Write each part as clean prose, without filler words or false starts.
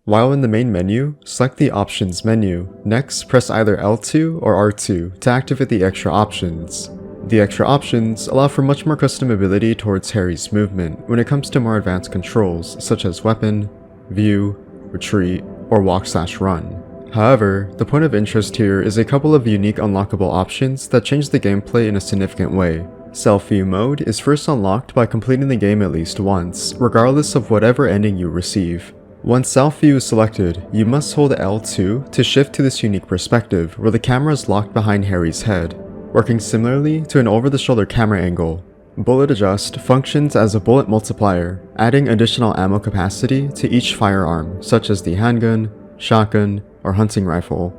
While in the main menu, select the Options menu. Next, press either L2 or R2 to activate the extra options. The extra options allow for much more customability towards Harry's movement when it comes to more advanced controls such as weapon, view, retreat, or walk/run. However, the point of interest here is a couple of unique unlockable options that change the gameplay in a significant way. Self-view mode is first unlocked by completing the game at least once, regardless of whatever ending you receive. Once self-view is selected, you must hold L2 to shift to this unique perspective where the camera is locked behind Harry's head, working similarly to an over-the-shoulder camera angle. Bullet Adjust functions as a bullet multiplier, adding additional ammo capacity to each firearm, such as the handgun, shotgun, or hunting rifle.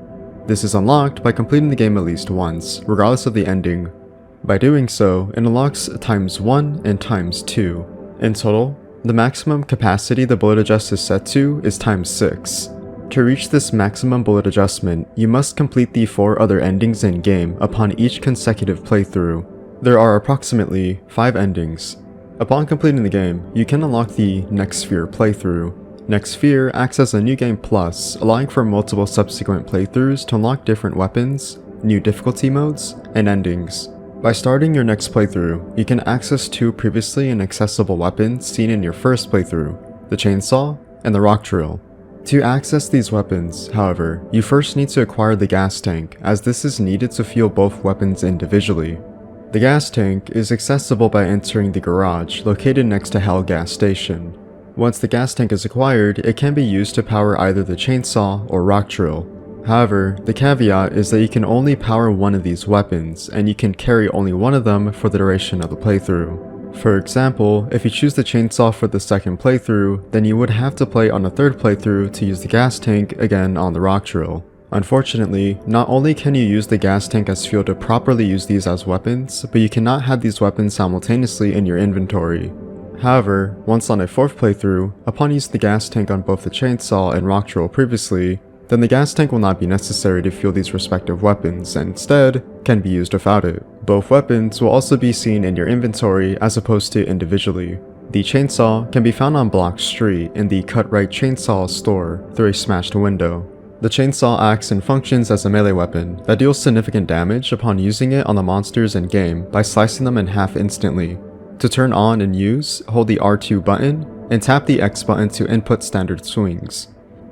This is unlocked by completing the game at least once, regardless of the ending. By doing so, it unlocks ×1 and ×2. In total, the maximum capacity the bullet adjust is set to is ×6. To reach this maximum bullet adjustment, you must complete the 4 other endings in-game upon each consecutive playthrough. There are approximately 5 endings. Upon completing the game, you can unlock the Next Sphere playthrough. Next Sphere acts as a new game plus, allowing for multiple subsequent playthroughs to unlock different weapons, new difficulty modes, and endings. By starting your next playthrough, you can access 2 previously inaccessible weapons seen in your first playthrough, the chainsaw and the rock drill. To access these weapons, however, you first need to acquire the gas tank, as this is needed to fuel both weapons individually. The gas tank is accessible by entering the garage located next to Hell Gas Station. Once the gas tank is acquired, it can be used to power either the chainsaw or rock drill. However, the caveat is that you can only power one of these weapons, and you can carry only one of them for the duration of the playthrough. For example, if you choose the chainsaw for the second playthrough, then you would have to play on a third playthrough to use the gas tank again on the rock drill. Unfortunately, not only can you use the gas tank as fuel to properly use these as weapons, but you cannot have these weapons simultaneously in your inventory. However, once on a 4th playthrough, upon using the gas tank on both the chainsaw and rock drill previously, then the gas tank will not be necessary to fuel these respective weapons and instead can be used without it. Both weapons will also be seen in your inventory as opposed to individually. The chainsaw can be found on Block Street in the Cut Right Chainsaw store through a smashed window. The chainsaw acts and functions as a melee weapon that deals significant damage upon using it on the monsters in game by slicing them in half instantly. To turn on and use, hold the R2 button and tap the X button to input standard swings.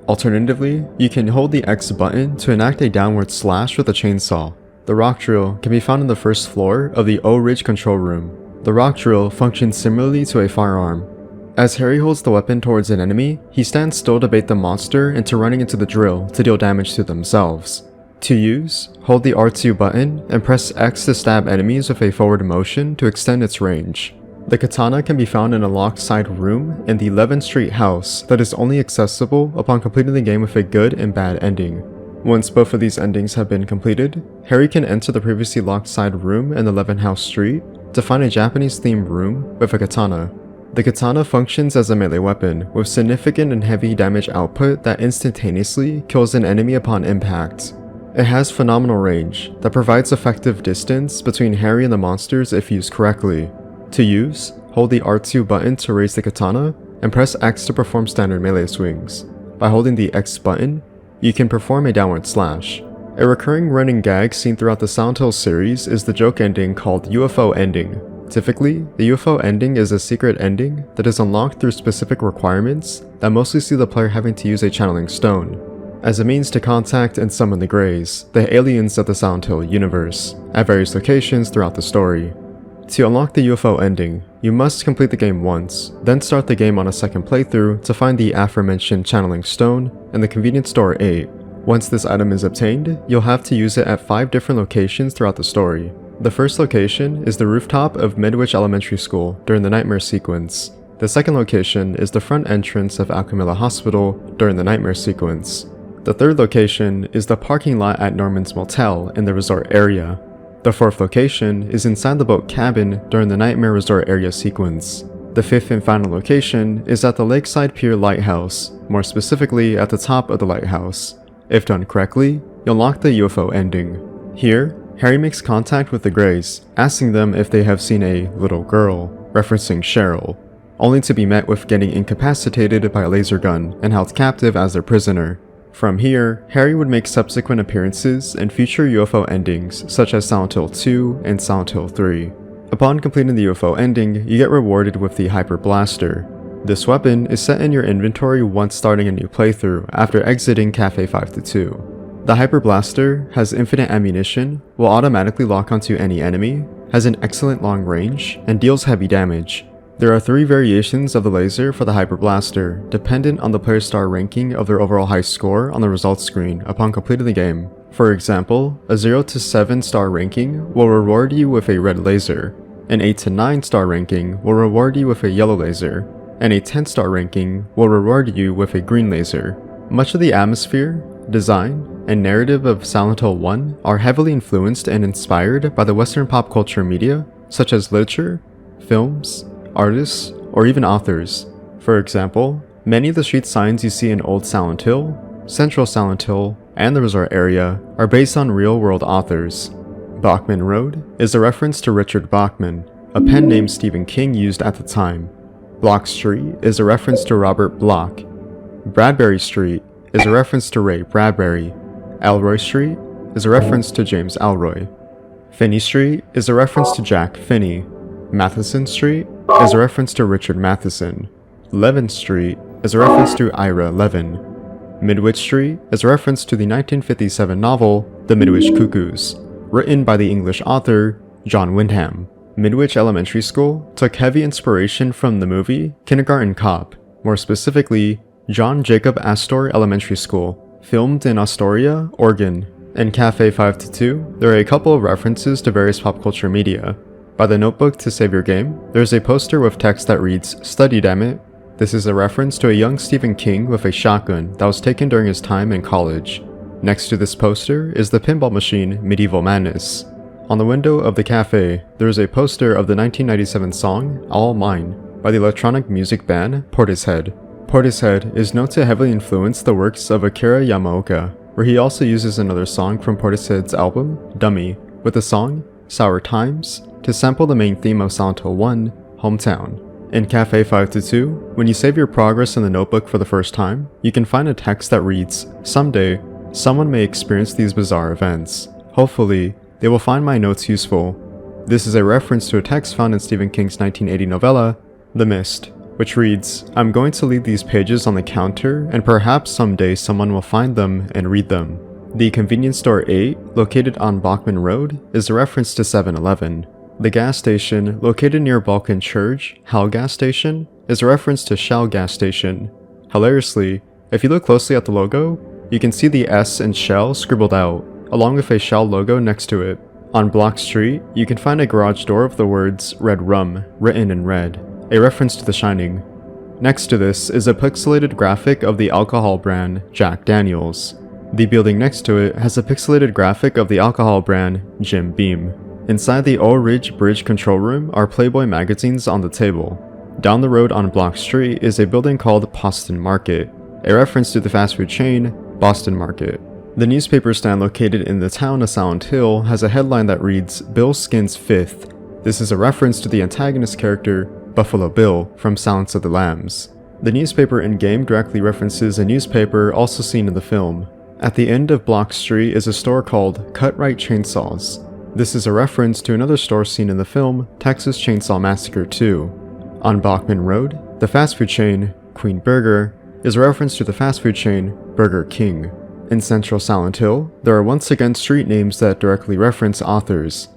Alternatively, you can hold the X button to enact a downward slash with a chainsaw. The rock drill can be found on the first floor of the O Ridge control room. The rock drill functions similarly to a firearm. As Harry holds the weapon towards an enemy, he stands still to bait the monster into running into the drill to deal damage to themselves. To use, hold the R2 button and press X to stab enemies with a forward motion to extend its range. The katana can be found in a locked side room in the 11th Street house that is only accessible upon completing the game with a good and bad ending. Once both of these endings have been completed, Harry can enter the previously locked side room in 11th House Street to find a Japanese-themed room with a katana. The katana functions as a melee weapon with significant and heavy damage output that instantaneously kills an enemy upon impact. It has phenomenal range that provides effective distance between Harry and the monsters if used correctly. To use, hold the R2 button to raise the katana and press X to perform standard melee swings. By holding the X button, you can perform a downward slash. A recurring running gag seen throughout the Silent Hill series is the joke ending called UFO ending. Typically, the UFO ending is a secret ending that is unlocked through specific requirements that mostly see the player having to use a channeling stone as a means to contact and summon the Greys, the aliens of the Silent Hill universe, at various locations throughout the story. To unlock the UFO ending, you must complete the game once, then start the game on a second playthrough to find the aforementioned channeling stone in the convenience store 8. Once this item is obtained, you'll have to use it at 5 different locations throughout the story. The first location is the rooftop of Midwich Elementary School during the nightmare sequence. The second location is the front entrance of Alchemilla Hospital during the nightmare sequence. The third location is the parking lot at Norman's Motel in the resort area. The fourth location is inside the boat cabin during the Nightmare Resort area sequence. The fifth and final location is at the Lakeside Pier Lighthouse, more specifically at the top of the lighthouse. If done correctly, you'll unlock the UFO ending. Here, Harry makes contact with the Greys, asking them if they have seen a little girl, referencing Cheryl. only to be met with getting incapacitated by a laser gun and held captive as their prisoner. From here, Harry would make subsequent appearances in future UFO endings such as Silent Hill 2 and Silent Hill 3. Upon completing the UFO ending, you get rewarded with the Hyper Blaster. This weapon is set in your inventory once starting a new playthrough after exiting Cafe 522. The Hyper Blaster has infinite ammunition, will automatically lock onto any enemy, has an excellent long range, and deals heavy damage. There are 3 variations of the laser for the Hyper Blaster, dependent on the player's star ranking of their overall high score on the results screen upon completing the game. For example, a 0 to 7 star ranking will reward you with a red laser, an 8 to 9 star ranking will reward you with a yellow laser, and a 10 star ranking will reward you with a green laser. Much of the atmosphere, design, and narrative of Silent Hill 1 are heavily influenced and inspired by the Western pop culture media, such as literature, films, artists, or even authors. For example, many of the street signs you see in Old Silent Hill, Central Silent Hill, and the resort area are based on real-world authors. Bachman Road is a reference to Richard Bachman, a pen name Stephen King used at the time. Block Street is a reference to Robert Bloch. Bradbury Street is a reference to Ray Bradbury. Alroy Street is a reference to James Alroy. Finney Street is a reference to Jack Finney. Matheson Street is a reference to Richard Matheson. Levin Street is a reference to Ira Levin. Midwich Street is a reference to the 1957 novel The Midwich Cuckoos, written by the English author John Wyndham. Midwich Elementary School took heavy inspiration from the movie Kindergarten Cop, more specifically John Jacob Astor Elementary School, filmed in Astoria, Oregon. In Cafe 522, there are a couple of references to various pop culture media. By the notebook to save your game, there's a poster with text that reads, "Study dammit." This is a reference to a young Stephen King with a shotgun that was taken during his time in college. Next to this poster is the pinball machine Medieval Madness. On the window of the cafe, there is a poster of the 1997 song All Mine by the electronic music band Portishead. Portishead is known to heavily influence the works of Akira Yamaoka, where he also uses another song from Portishead's album, Dummy, with the song Sour Times to sample the main theme of Silent Hill 1, Hometown. In Cafe 522, when you save your progress in the notebook for the first time, you can find a text that reads, "Someday, someone may experience these bizarre events. Hopefully, they will find my notes useful." This is a reference to a text found in Stephen King's 1980 novella, The Mist, which reads, "I'm going to leave these pages on the counter and perhaps someday someone will find them and read them." The convenience store 8, located on Bachman Road, is a reference to 7-Eleven. The gas station, located near Balkan Church, Hell Gas Station, is a reference to Shell Gas Station. Hilariously, if you look closely at the logo, you can see the S in Shell scribbled out, along with a Shell logo next to it. On Block Street, you can find a garage door with the words Red Rum written in red, a reference to The Shining. Next to this is a pixelated graphic of the alcohol brand Jack Daniels. The building next to it has a pixelated graphic of the alcohol brand Jim Beam. Inside the Old Ridge Bridge control room are Playboy magazines on the table. Down the road on Block Street is a building called Boston Market, a reference to the fast food chain Boston Market. The newspaper stand located in the town of Silent Hill has a headline that reads, "Bill Skins 5th. This is a reference to the antagonist character Buffalo Bill from Silence of the Lambs. The newspaper in-game directly references a newspaper also seen in the film. At the end of Block Street is a store called Cut Right Chainsaws. This is a reference to another store seen in the film Texas Chainsaw Massacre 2. On Bachman Road, the fast food chain Queen Burger is a reference to the fast food chain Burger King. In Central Silent Hill, there are once again street names that directly reference authors.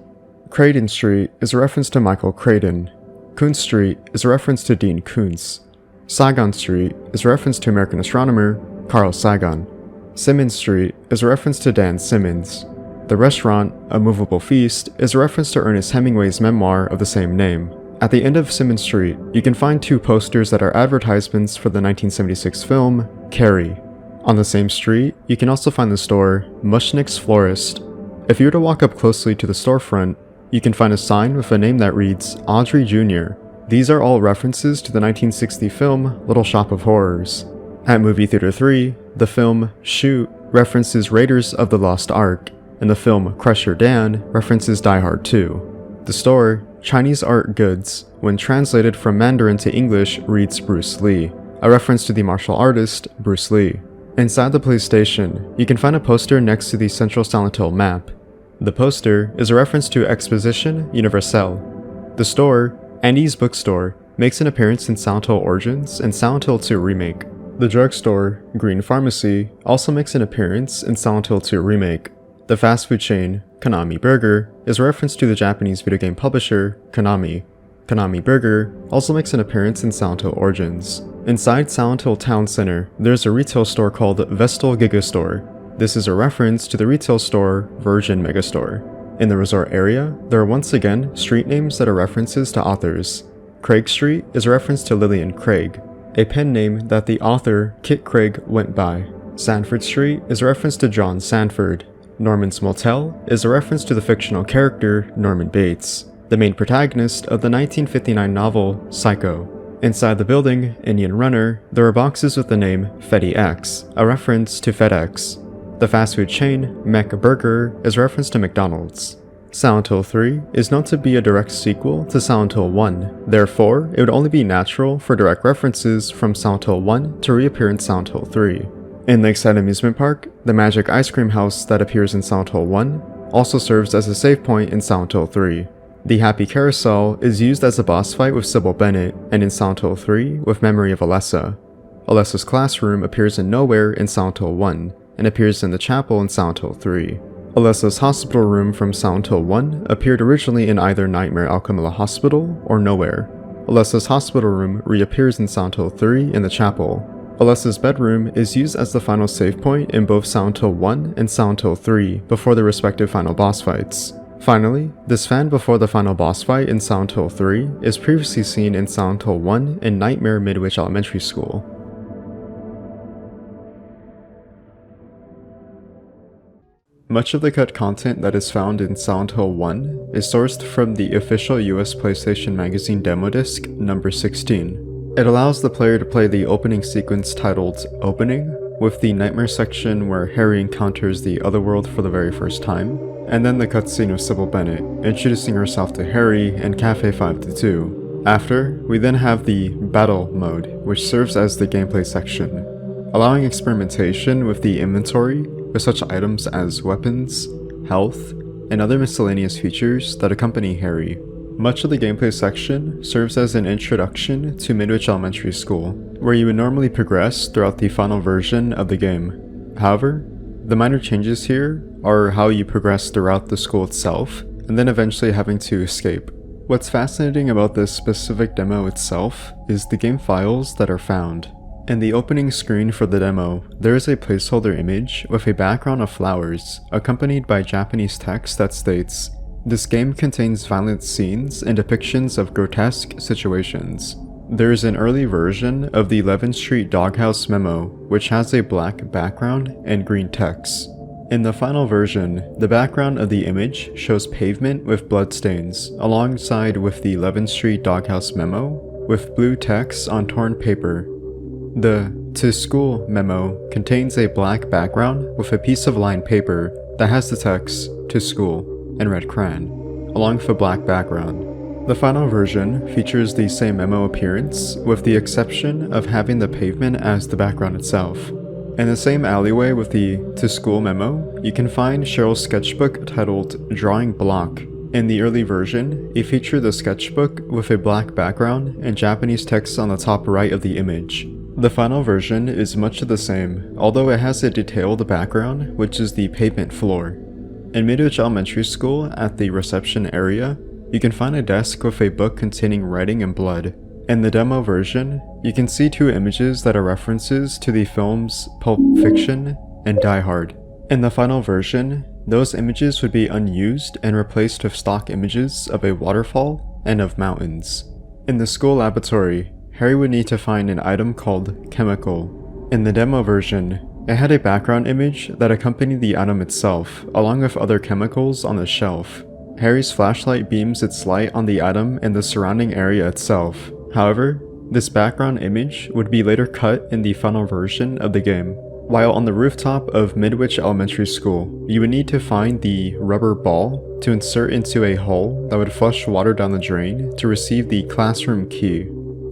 Creighton Street is a reference to Michael Creighton. Kuntz Street is a reference to Dean Kuntz. Saigon Street is a reference to American astronomer Carl Sagan. Simmons Street is a reference to Dan Simmons. The restaurant, A Movable Feast, is a reference to Ernest Hemingway's memoir of the same name. At the end of Simmons Street, you can find 2 posters that are advertisements for the 1976 film, Carrie. On the same street, you can also find the store, Mushnick's Florist. If you were to walk up closely to the storefront, you can find a sign with a name that reads Audrey Jr. These are all references to the 1960 film Little Shop of Horrors. At Movie Theater 3, the film Shoot references Raiders of the Lost Ark, and the film Crusher Dan references Die Hard 2. The store, Chinese art goods, when translated from Mandarin to English, reads Bruce Lee, a reference to the martial artist Bruce Lee. Inside the PlayStation, you can find a poster next to the Central Silent Hill map. The poster is a reference to Exposition Universelle. The store, Andy's Bookstore, makes an appearance in Silent Hill Origins and Silent Hill 2 Remake. The drugstore, Green Pharmacy, also makes an appearance in Silent Hill 2 Remake. The fast food chain, Konami Burger, is a reference to the Japanese video game publisher, Konami. Konami Burger also makes an appearance in Silent Hill Origins. Inside Silent Hill Town Center, there's a retail store called Vestal Gigastore. This is a reference to the retail store, Virgin Megastore. In the resort area, there are once again street names that are references to authors. Craig Street is a reference to Lillian Craig, a pen name that the author Kit Craig went by. Sanford Street is a reference to John Sanford. Norman's Motel is a reference to the fictional character Norman Bates, the main protagonist of the 1959 novel Psycho. Inside the building, Indian Runner, there are boxes with the name FedEx, a reference to FedEx. The fast food chain, Mech Burger, is a reference to McDonald's. Silent Hill 3 is known to be a direct sequel to Silent Hill 1, therefore it would only be natural for direct references from Silent Hill 1 to reappear in Silent Hill 3. In Lakeside Amusement Park, the Magic Ice Cream House that appears in Silent Hill 1 also serves as a save point in Silent Hill 3. The Happy Carousel is used as a boss fight with Sybil Bennett, and in Silent Hill 3 with Memory of Alessa. Alessa's classroom appears in Nowhere in Silent Hill 1, and appears in the chapel in Silent Hill 3. Alessa's hospital room from Silent Hill 1 appeared originally in either Nightmare Alchemilla Hospital or Nowhere. Alessa's hospital room reappears in Silent Hill 3 in the chapel. Alessa's bedroom is used as the final save point in both Silent Hill 1 and Silent Hill 3 before their respective final boss fights. Finally, this fan before the final boss fight in Silent Hill 3 is previously seen in Silent Hill 1 and Nightmare Midwich Elementary School. Much of the cut content that is found in Silent Hill 1 is sourced from the official US PlayStation Magazine demo disc number 16. It allows the player to play the opening sequence titled Opening, with the Nightmare section where Harry encounters the Otherworld for the very first time, and then the cutscene of Sybil Bennett introducing herself to Harry in Cafe 522. After, we then have the Battle mode, which serves as the gameplay section, allowing experimentation with the inventory with such items as weapons, health, and other miscellaneous features that accompany Harry. Much of the gameplay section serves as an introduction to Midwich Elementary School, where you would normally progress throughout the final version of the game. However, the minor changes here are how you progress throughout the school itself, and then eventually having to escape. What's fascinating about this specific demo itself is the game files that are found. In the opening screen for the demo, there is a placeholder image with a background of flowers, accompanied by Japanese text that states, "This game contains violent scenes and depictions of grotesque situations." There is an early version of the 11th Street Doghouse memo, which has a black background and green text. In the final version, the background of the image shows pavement with bloodstains, alongside with the 11th Street Doghouse memo, with blue text on torn paper. The "To School" memo contains a black background with a piece of lined paper that has the text "To School" in red crayon, along with a black background. The final version features the same memo appearance, with the exception of having the pavement as the background itself. In the same alleyway with the "To School" memo, you can find Cheryl's sketchbook titled Drawing Block. In the early version, it featured the sketchbook with a black background and Japanese text on the top right of the image. The final version is much the same, although it has a detailed background, which is the pavement floor. In Midwich Elementary School, at the reception area, you can find a desk with a book containing writing and blood. In the demo version, you can see two images that are references to the films Pulp Fiction and Die Hard. In the final version, those images would be unused and replaced with stock images of a waterfall and of mountains. In the school laboratory, Harry would need to find an item called Chemical. In the demo version, it had a background image that accompanied the item itself, along with other chemicals on the shelf. Harry's flashlight beams its light on the item and the surrounding area itself. However, this background image would be later cut in the final version of the game. While on the rooftop of Midwich Elementary School, you would need to find the rubber ball to insert into a hole that would flush water down the drain to receive the classroom key.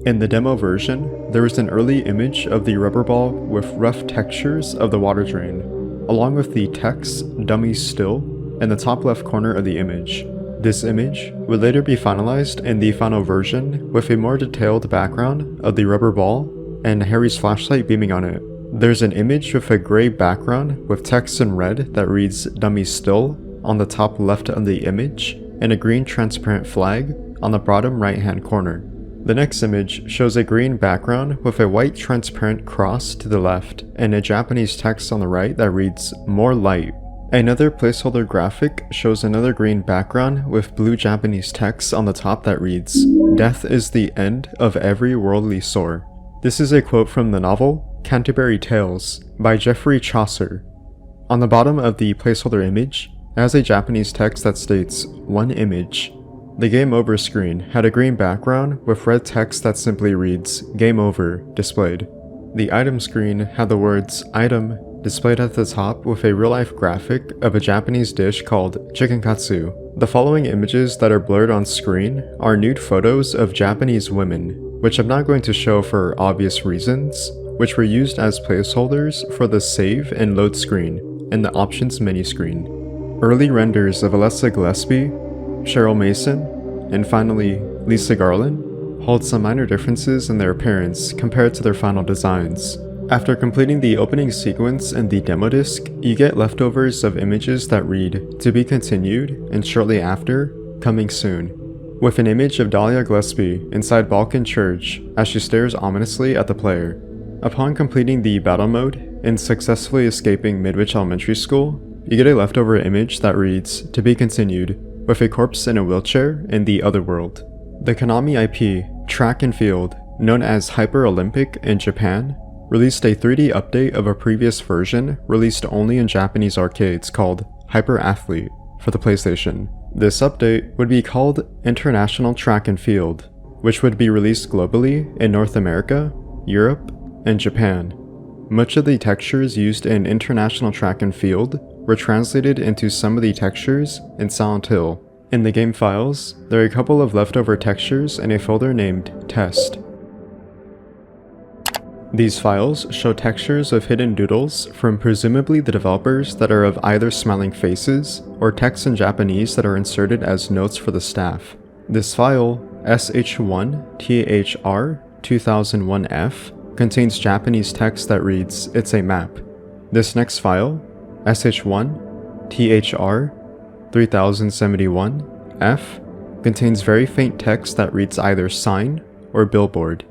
In the demo version, there was an early image of the rubber ball with rough textures of the water drain, along with the text "dummy still" in the top left corner of the image. This image would later be finalized in the final version with a more detailed background of the rubber ball and Harry's flashlight beaming on it. There's an image with a gray background with text in red that reads "dummy still" on the top left of the image and a green transparent flag on the bottom right hand corner. The next image shows a green background with a white transparent cross to the left and a Japanese text on the right that reads "more light." Another placeholder graphic shows another green background with blue Japanese text on the top that reads "Death is the end of every worldly sore." This is a quote from the novel Canterbury Tales by Geoffrey Chaucer. On the bottom of the placeholder image, it has a Japanese text that states "one image." The Game Over screen had a green background with red text that simply reads "Game Over" displayed. The item screen had the words "item" displayed at the top with a real-life graphic of a Japanese dish called chicken katsu. The following images that are blurred on screen are nude photos of Japanese women, which I'm not going to show for obvious reasons, which were used as placeholders for the save and load screen and the options menu screen. Early renders of Alessa Gillespie, Cheryl Mason, and finally Lisa Garland hold some minor differences in their appearance compared to their final designs. After completing the opening sequence in the demo disc, you get leftovers of images that read "To be continued" and shortly after, "Coming soon," with an image of Dahlia Gillespie inside Balkan Church as she stares ominously at the player. Upon completing the battle mode and successfully escaping Midwich Elementary School, you get a leftover image that reads "To be continued," with a corpse in a wheelchair in the other world. The Konami IP, Track and Field, known as Hyper Olympic in Japan, released a 3D update of a previous version released only in Japanese arcades called Hyper Athlete for the PlayStation. This update would be called International Track and Field, which would be released globally in North America, Europe, and Japan. Much of the textures used in International Track and Field were translated into some of the textures in Silent Hill. In the game files, there are a couple of leftover textures in a folder named Test. These files show textures of hidden doodles from presumably the developers that are of either smiling faces or text in Japanese that are inserted as notes for the staff. This file, sh1thr2001f, contains Japanese text that reads "It's a map." This next file, sh1thr3071f, contains very faint text that reads either "sign" or "billboard."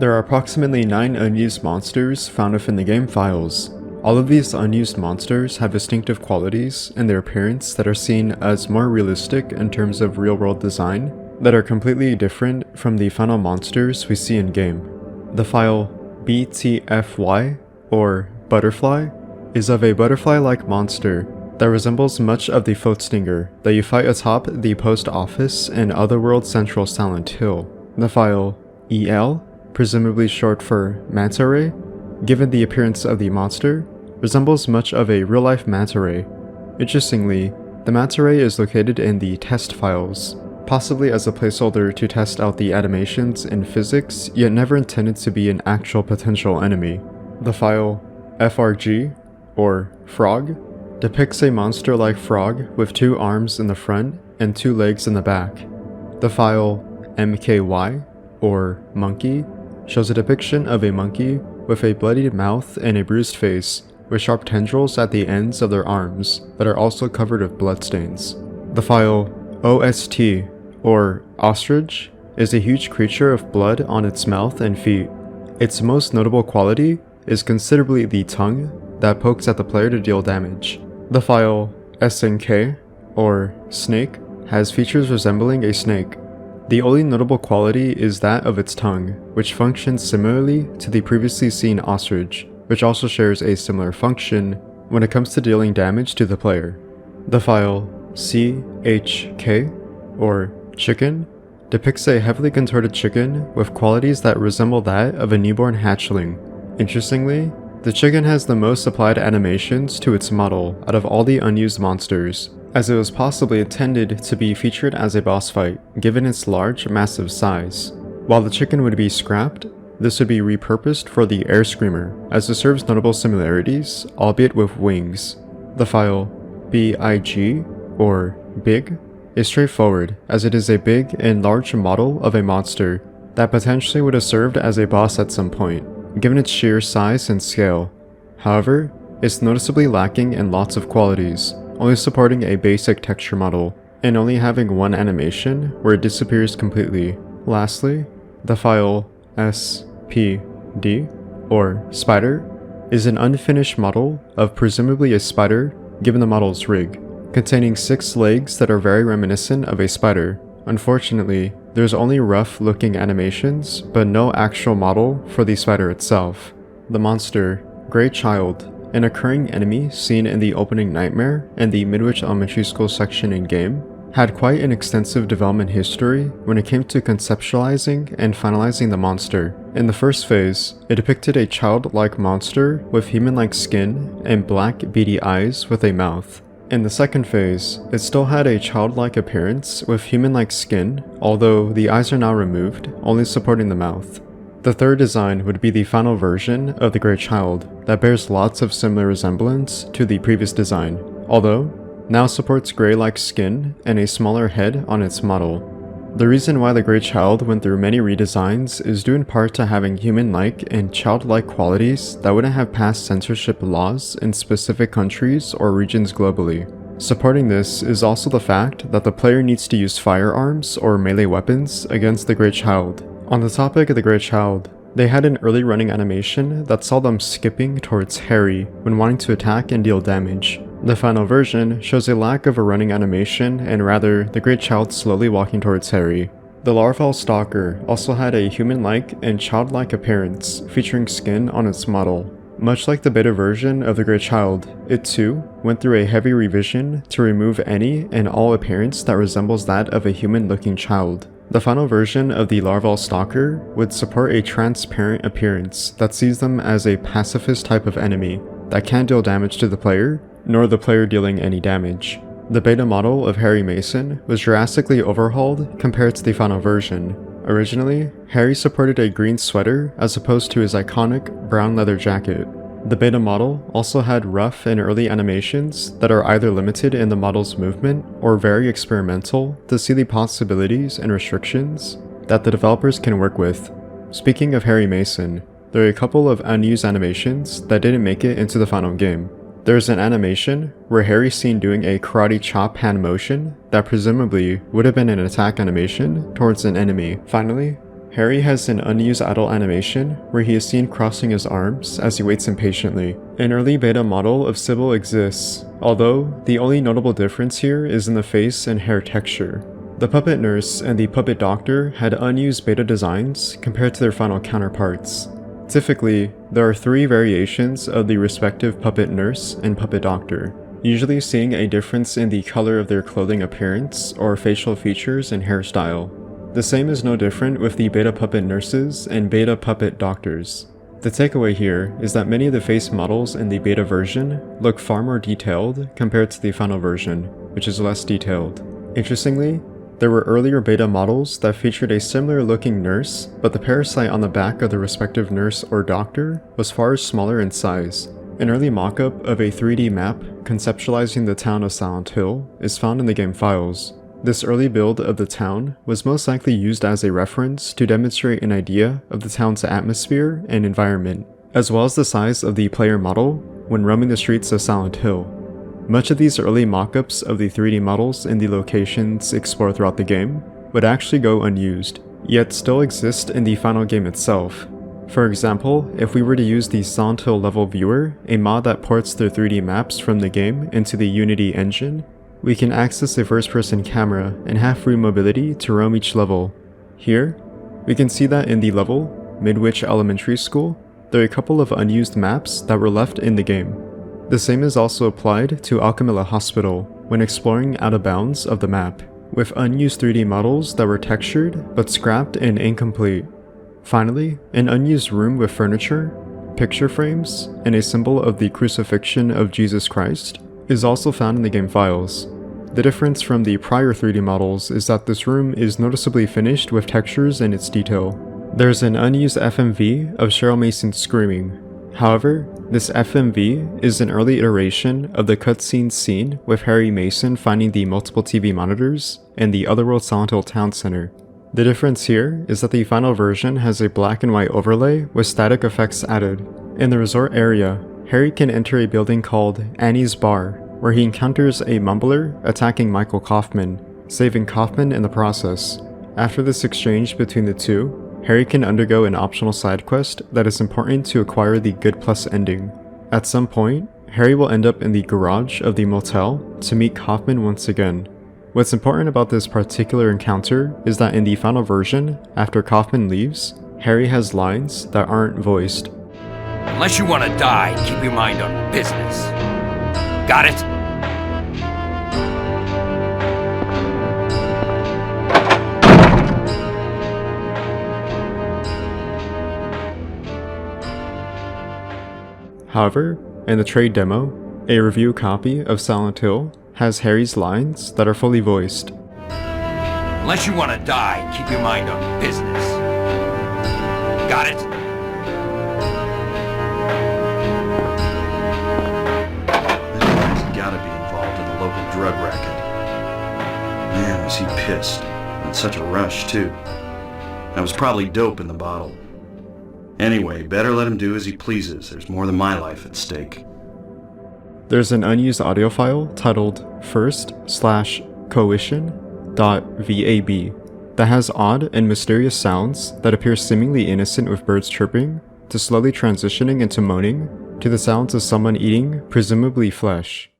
There are approximately 9 unused monsters found within the game files. All of these unused monsters have distinctive qualities in their appearance that are seen as more realistic in terms of real-world design that are completely different from the final monsters we see in-game. The file BTFY, or Butterfly, is of a butterfly-like monster that resembles much of the Footstinger that you fight atop the post office in Otherworld Central Silent Hill. The file EL, presumably short for Manta Ray, given the appearance of the monster, resembles much of a real-life manta ray. Interestingly, the manta ray is located in the test files, possibly as a placeholder to test out the animations in physics, yet never intended to be an actual potential enemy. The file FRG, or Frog, depicts a monster-like frog with 2 arms in the front and 2 legs in the back. The file MKY, or Monkey, shows a depiction of a monkey with a bloodied mouth and a bruised face with sharp tendrils at the ends of their arms that are also covered with bloodstains. The file OST, or Ostrich, is a huge creature of blood on its mouth and feet. Its most notable quality is considerably the tongue that pokes at the player to deal damage. The file SNK, or Snake, has features resembling a snake. The only notable quality is that of its tongue, which functions similarly to the previously seen ostrich, which also shares a similar function when it comes to dealing damage to the player. The file CHK, or Chicken, depicts a heavily contorted chicken with qualities that resemble that of a newborn hatchling. Interestingly, The chicken has the most applied animations to its model out of all the unused monsters, as it was possibly intended to be featured as a boss fight, given its large, massive size. While the chicken would be scrapped, this would be repurposed for the Air Screamer, as it serves notable similarities, albeit with wings. The file BIG, or Big, is straightforward, as it is a big and large model of a monster that potentially would have served as a boss at some point, given its sheer size and scale. However, it's noticeably lacking in lots of qualities, only supporting a basic texture model, and only having one animation where it disappears completely. Lastly, the file SPD, or Spider, is an unfinished model of presumably a spider given the model's rig, containing 6 legs that are very reminiscent of a spider. Unfortunately, there's only rough looking animations, but no actual model for the spider itself. The monster, Grey Child, an occurring enemy seen in the opening nightmare and the Midwich Elementary School section in-game, had quite an extensive development history when it came to conceptualizing and finalizing the monster. In the first phase, it depicted a childlike monster with human-like skin and black beady eyes with a mouth. In the second phase, it still had a childlike appearance with human-like skin, although the eyes are now removed, only supporting the mouth. The third design would be the final version of the Grey Child that bears lots of similar resemblance to the previous design, although now supports grey-like skin and a smaller head on its model. The reason why the Grey Child went through many redesigns is due in part to having human-like and childlike qualities that wouldn't have passed censorship laws in specific countries or regions globally. Supporting this is also the fact that the player needs to use firearms or melee weapons against the Grey Child. On the topic of the Grey Child, they had an early running animation that saw them skipping towards Harry when wanting to attack and deal damage. The final version shows a lack of a running animation and rather the Grey Child slowly walking towards Harry. The larval stalker also had a human-like and childlike appearance featuring skin on its model. Much like the beta version of the Grey Child, it too went through a heavy revision to remove any and all appearance that resembles that of a human-looking child. The final version of the larval stalker would support a transparent appearance that sees them as a pacifist type of enemy that can't deal damage to the player, nor the player dealing any damage. The beta model of Harry Mason was drastically overhauled compared to the final version. Originally, Harry supported a green sweater as opposed to his iconic brown leather jacket. The beta model also had rough and early animations that are either limited in the model's movement or very experimental to see the possibilities and restrictions that the developers can work with. Speaking of Harry Mason, there are a couple of unused animations that didn't make it into the final game. There's an animation where Harry's seen doing a karate chop hand motion that presumably would have been an attack animation towards an enemy. Finally, Harry has an unused idle animation where he is seen crossing his arms as he waits impatiently. An early beta model of Sybil exists, although the only notable difference here is in the face and hair texture. The puppet nurse and the puppet doctor had unused beta designs compared to their final counterparts. Typically, there are 3 variations of the respective puppet nurse and puppet doctor, usually seeing a difference in the color of their clothing appearance or facial features and hairstyle. The same is no different with the beta puppet nurses and beta puppet doctors. The takeaway here is that many of the face models in the beta version look far more detailed compared to the final version, which is less detailed. Interestingly, there were earlier beta models that featured a similar looking nurse, but the parasite on the back of the respective nurse or doctor was far smaller in size. An early mock-up of a 3D map conceptualizing the town of Silent Hill is found in the game files. This early build of the town was most likely used as a reference to demonstrate an idea of the town's atmosphere and environment, as well as the size of the player model when roaming the streets of Silent Hill. Much of these early mock-ups of the 3D models in the locations explored throughout the game would actually go unused, yet still exist in the final game itself. For example, if we were to use the Silent Hill level viewer, a mod that ports the 3D maps from the game into the Unity engine, we can access a first-person camera and have free mobility to roam each level. Here, we can see that in the level, Midwich Elementary School, there are a couple of unused maps that were left in the game. The same is also applied to Alchemilla Hospital when exploring out of bounds of the map, with unused 3D models that were textured but scrapped and incomplete. Finally, an unused room with furniture picture frames, and a symbol of the crucifixion of Jesus Christ is also found in the game files. The difference from the prior 3D models is that this room is noticeably finished with textures in its detail. There's an unused FMV of Cheryl Mason screaming. However, this FMV is an early iteration of the cutscene scene with Harry Mason finding the multiple TV monitors in the Otherworld Silent Hill Town Center. The difference here is that the final version has a black and white overlay with static effects added. In the resort area, Harry can enter a building called Annie's Bar, where he encounters a mumbler attacking Michael Kaufman, saving Kaufman in the process. After this exchange between the two, Harry can undergo an optional side quest that is important to acquire the Good Plus ending. At some point, Harry will end up in the garage of the motel to meet Kaufman once again. What's important about this particular encounter is that in the final version, after Kaufman leaves, Harry has lines that aren't voiced. Unless you want to die, keep your mind on business. Got it? However, in the trade demo, a review copy of Silent Hill has Harry's lines that are fully voiced. Unless you want to die, keep your mind on business. Got it? This guy's gotta be involved in the local drug racket. Man, was he pissed. In such a rush, too. That was probably dope in the bottle. Anyway, better let him do as he pleases. There's more than my life at stake. There's an unused audio file titled first/coition.vab that has odd and mysterious sounds that appear seemingly innocent with birds chirping, to slowly transitioning into moaning, to the sounds of someone eating, presumably flesh.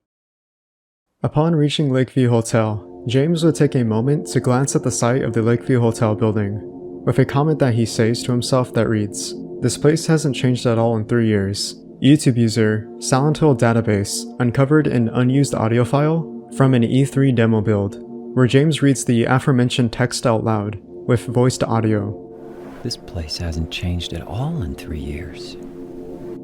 Upon reaching Lakeview Hotel, James would take a moment to glance at the site of the Lakeview Hotel building, with a comment that he says to himself that reads, "This place hasn't changed at all in 3 years." YouTube user Silent Hill Database uncovered an unused audio file from an E3 demo build, where James reads the aforementioned text out loud, with voiced audio. This place hasn't changed at all in 3 years.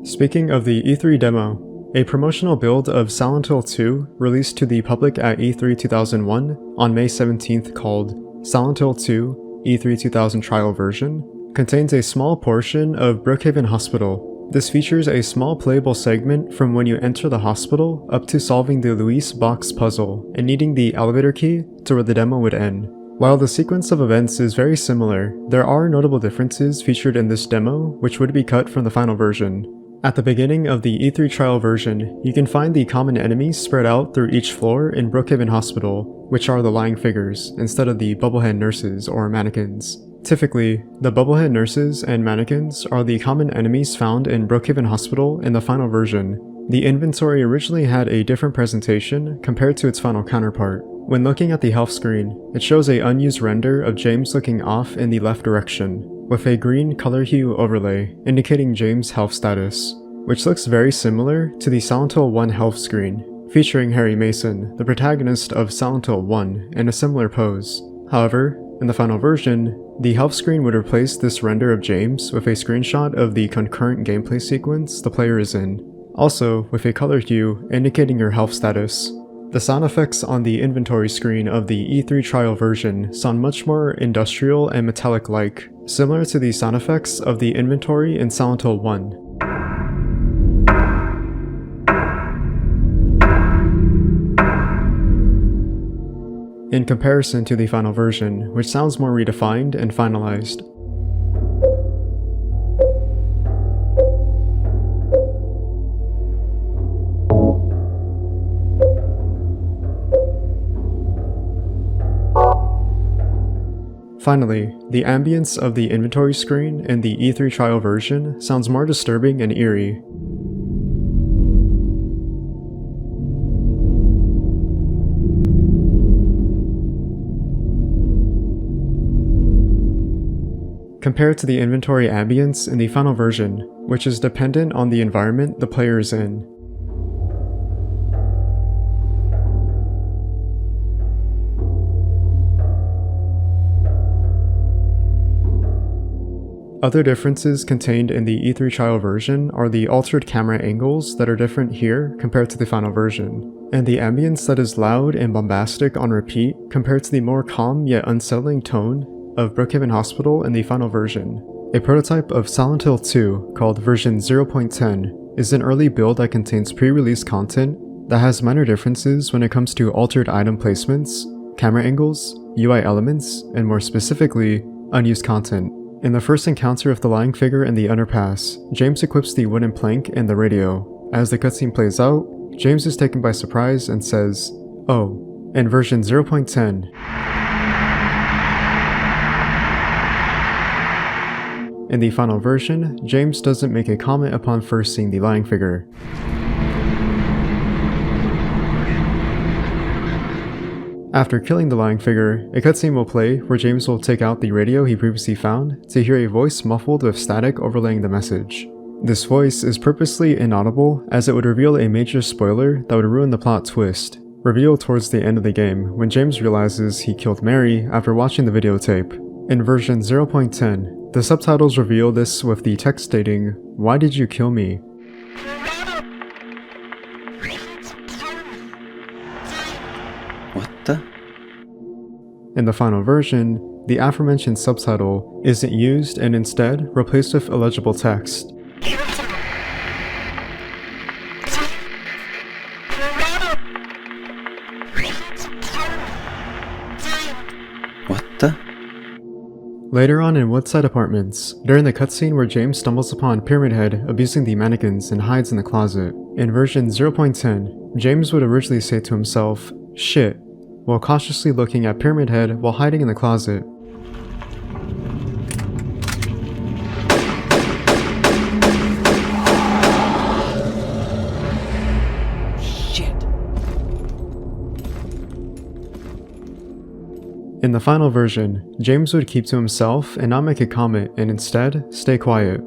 Speaking of the E3 demo, a promotional build of Silent Hill 2 released to the public at E3 2001 on May 17th called Silent Hill 2 E3 2000 Trial Version contains a small portion of Brookhaven Hospital. This features a small playable segment from when you enter the hospital up to solving the Louise box puzzle and needing the elevator key to where the demo would end. While the sequence of events is very similar, there are notable differences featured in this demo which would be cut from the final version. At the beginning of the E3 trial version, you can find the common enemies spread out through each floor in Brookhaven Hospital, which are the lying figures, instead of the bubblehead nurses or mannequins. Typically, the bubblehead nurses and mannequins are the common enemies found in Brookhaven Hospital in the final version. The inventory originally had a different presentation compared to its final counterpart. When looking at the health screen, it shows an unused render of James looking off in the left direction, with a green color hue overlay indicating James' health status, which looks very similar to the Silent Hill 1 health screen, featuring Harry Mason, the protagonist of Silent Hill 1, in a similar pose. However, in the final version, the health screen would replace this render of James with a screenshot of the concurrent gameplay sequence the player is in, also with a color hue indicating your health status. The sound effects on the inventory screen of the E3 trial version sound much more industrial and metallic-like, similar to the sound effects of the inventory in Silent Hill 1. In comparison to the final version, which sounds more redefined and finalized. Finally, the ambience of the inventory screen in the E3 trial version sounds more disturbing and eerie. Compared to the inventory ambience in the final version, which is dependent on the environment the player is in. Other differences contained in the E3 trial version are the altered camera angles that are different here compared to the final version, and the ambience that is loud and bombastic on repeat compared to the more calm yet unsettling tone of Brookhaven Hospital in the final version. A prototype of Silent Hill 2, called version 0.10, is an early build that contains pre-release content that has minor differences when it comes to altered item placements, camera angles, UI elements, and more specifically, unused content. In the first encounter of the lying figure in the underpass, James equips the wooden plank and the radio. As the cutscene plays out, James is taken by surprise and says, "Oh," in version 0.10. In the final version, James doesn't make a comment upon first seeing the lying figure. After killing the lying figure, a cutscene will play where James will take out the radio he previously found to hear a voice muffled with static overlaying the message. This voice is purposely inaudible as it would reveal a major spoiler that would ruin the plot twist, revealed towards the end of the game when James realizes he killed Mary after watching the videotape. In version 0.10, the subtitles reveal this with the text stating, "Why did you kill me?" What the? In the final version, the aforementioned subtitle isn't used and instead replaced with illegible text. What the? Later on in Woodside Apartments, during the cutscene where James stumbles upon Pyramid Head abusing the mannequins and hides in the closet, in version 0.10, James would originally say to himself, "Shit," while cautiously looking at Pyramid Head while hiding in the closet. Shit. In the final version, James would keep to himself and not make a comment and instead stay quiet.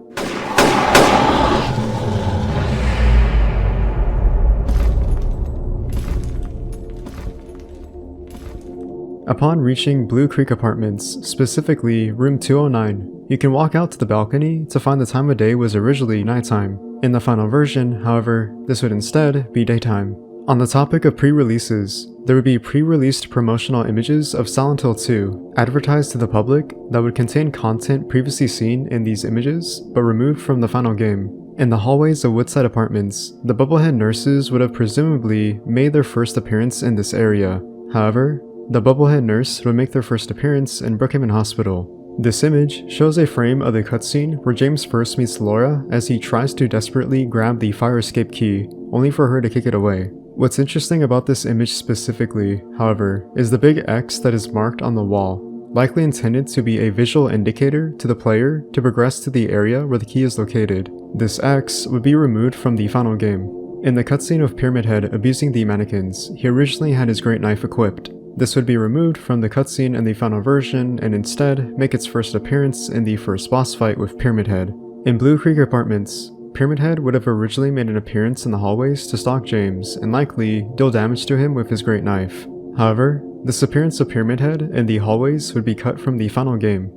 Upon reaching Blue Creek Apartments, specifically room 209, you can walk out to the balcony to find the time of day was originally nighttime. In the final version, however, this would instead be daytime. On the topic of pre-releases, there would be pre-released promotional images of Silent Hill 2 advertised to the public that would contain content previously seen in these images but removed from the final game. In the hallways of Woodside Apartments, the Bubblehead nurses would have presumably made their first appearance in this area. However, the Bubblehead nurse would make their first appearance in Brookhaven Hospital. This image shows a frame of the cutscene where James first meets Laura as he tries to desperately grab the fire escape key, only for her to kick it away. What's interesting about this image specifically, however, is the big X that is marked on the wall, likely intended to be a visual indicator to the player to progress to the area where the key is located. This X would be removed from the final game. In the cutscene of Pyramid Head abusing the mannequins, he originally had his great knife equipped. This would be removed from the cutscene in the final version and instead make its first appearance in the first boss fight with Pyramid Head. In Blue Creek Apartments, Pyramid Head would have originally made an appearance in the hallways to stalk James and likely deal damage to him with his great knife. However, this appearance of Pyramid Head in the hallways would be cut from the final game.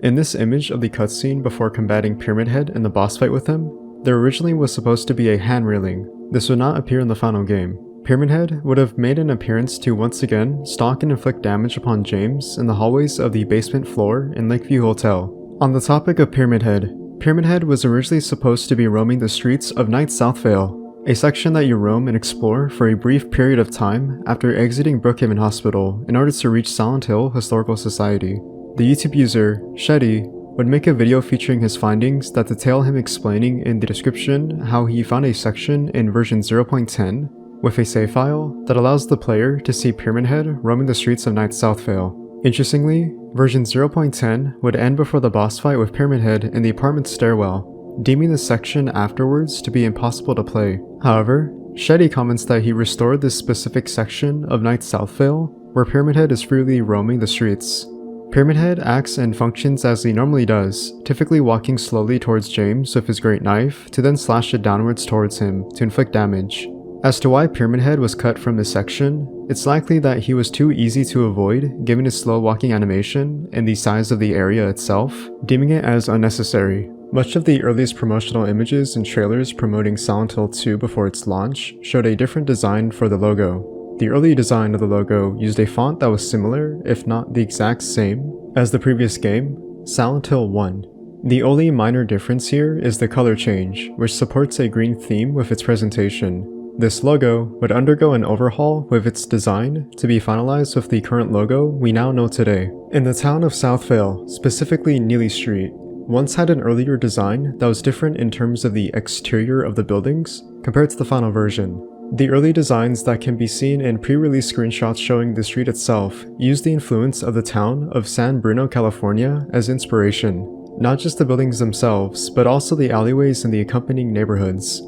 In this image of the cutscene before combating Pyramid Head in the boss fight with him, there originally was supposed to be a hand railing. This would not appear in the final game. Pyramid Head would have made an appearance to once again stalk and inflict damage upon James in the hallways of the basement floor in Lakeview Hotel. On the topic of Pyramid Head was originally supposed to be roaming the streets of Night Southvale, a section that you roam and explore for a brief period of time after exiting Brookhaven Hospital in order to reach Silent Hill Historical Society. The YouTube user, Shetty, would make a video featuring his findings that detail him explaining in the description how he found a section in version 0.10 with a save file that allows the player to see Pyramid Head roaming the streets of Night Southvale. Interestingly, version 0.10 would end before the boss fight with Pyramid Head in the apartment stairwell, deeming the section afterwards to be impossible to play. However, Shetty comments that he restored this specific section of Night Southvale where Pyramid Head is freely roaming the streets. Pyramid Head acts and functions as he normally does, typically walking slowly towards James with his great knife to then slash it downwards towards him to inflict damage. As to why Pyramid Head was cut from this section, it's likely that he was too easy to avoid given his slow walking animation and the size of the area itself, deeming it as unnecessary. Much of the earliest promotional images and trailers promoting Silent Hill 2 before its launch showed a different design for the logo. The early design of the logo used a font that was similar, if not the exact same, as the previous game, Silent Hill 1. The only minor difference here is the color change, which supports a green theme with its presentation. This logo would undergo an overhaul with its design to be finalized with the current logo we now know today. In the town of Southvale, specifically Neely Street, once had an earlier design that was different in terms of the exterior of the buildings compared to the final version. The early designs that can be seen in pre-release screenshots showing the street itself use the influence of the town of San Bruno, California as inspiration, not just the buildings themselves, but also the alleyways and the accompanying neighborhoods.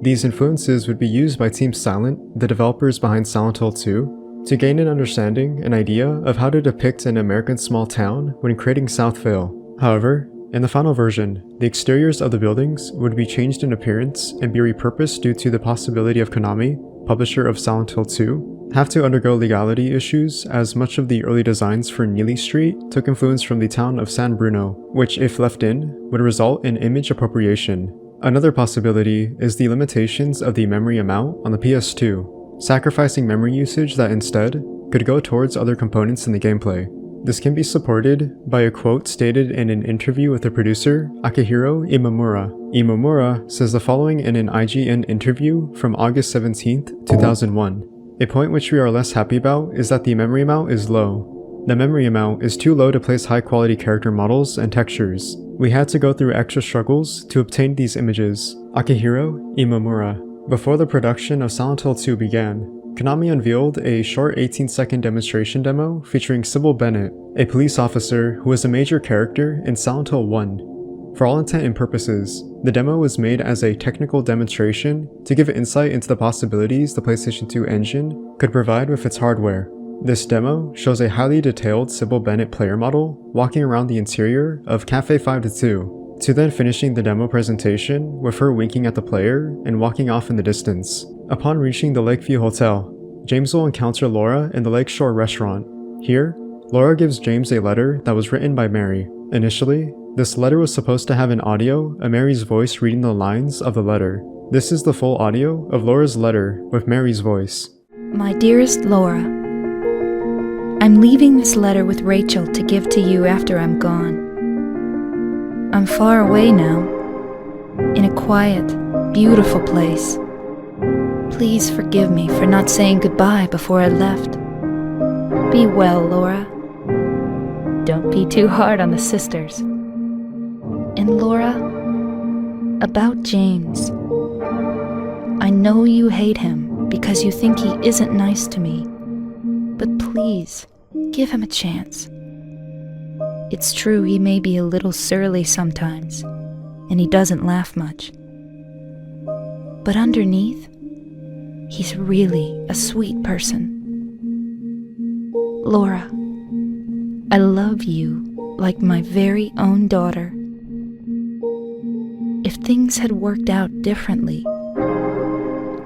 These influences would be used by Team Silent, the developers behind Silent Hill 2, to gain an understanding and idea of how to depict an American small town when creating Southvale. However, in the final version, the exteriors of the buildings would be changed in appearance and be repurposed due to the possibility of Konami, publisher of Silent Hill 2, have to undergo legality issues as much of the early designs for Neely Street took influence from the town of San Bruno, which if left in, would result in image appropriation. Another possibility is the limitations of the memory amount on the PS2, sacrificing memory usage that instead could go towards other components in the gameplay. This can be supported by a quote stated in an interview with the producer, Akihiro Imamura. Imamura says the following in an IGN interview from August 17, 2001. A point which we are less happy about is that the memory amount is low. The memory amount is too low to place high quality character models and textures. We had to go through extra struggles to obtain these images. Akihiro Imamura. Before the production of Silent Hill 2 began, Konami unveiled a short 18-second demonstration demo featuring Sybil Bennett, a police officer who was a major character in Silent Hill 1. For all intent and purposes, the demo was made as a technical demonstration to give insight into the possibilities the PlayStation 2 engine could provide with its hardware. This demo shows a highly detailed Sybil Bennett player model walking around the interior of Cafe 5-2, to then finishing the demo presentation with her winking at the player and walking off in the distance. Upon reaching the Lakeview Hotel, James will encounter Laura in the Lakeshore restaurant. Here, Laura gives James a letter that was written by Mary. Initially, this letter was supposed to have an audio of Mary's voice reading the lines of the letter. This is the full audio of Laura's letter with Mary's voice. My dearest Laura, I'm leaving this letter with Rachel to give to you after I'm gone. I'm far away now, in a quiet, beautiful place. Please forgive me for not saying goodbye before I left. Be well, Laura. Don't be too hard on the sisters. And Laura, about James. I know you hate him because you think he isn't nice to me. But please, give him a chance. It's true he may be a little surly sometimes, and he doesn't laugh much. But underneath, he's really a sweet person. Laura, I love you like my very own daughter. If things had worked out differently,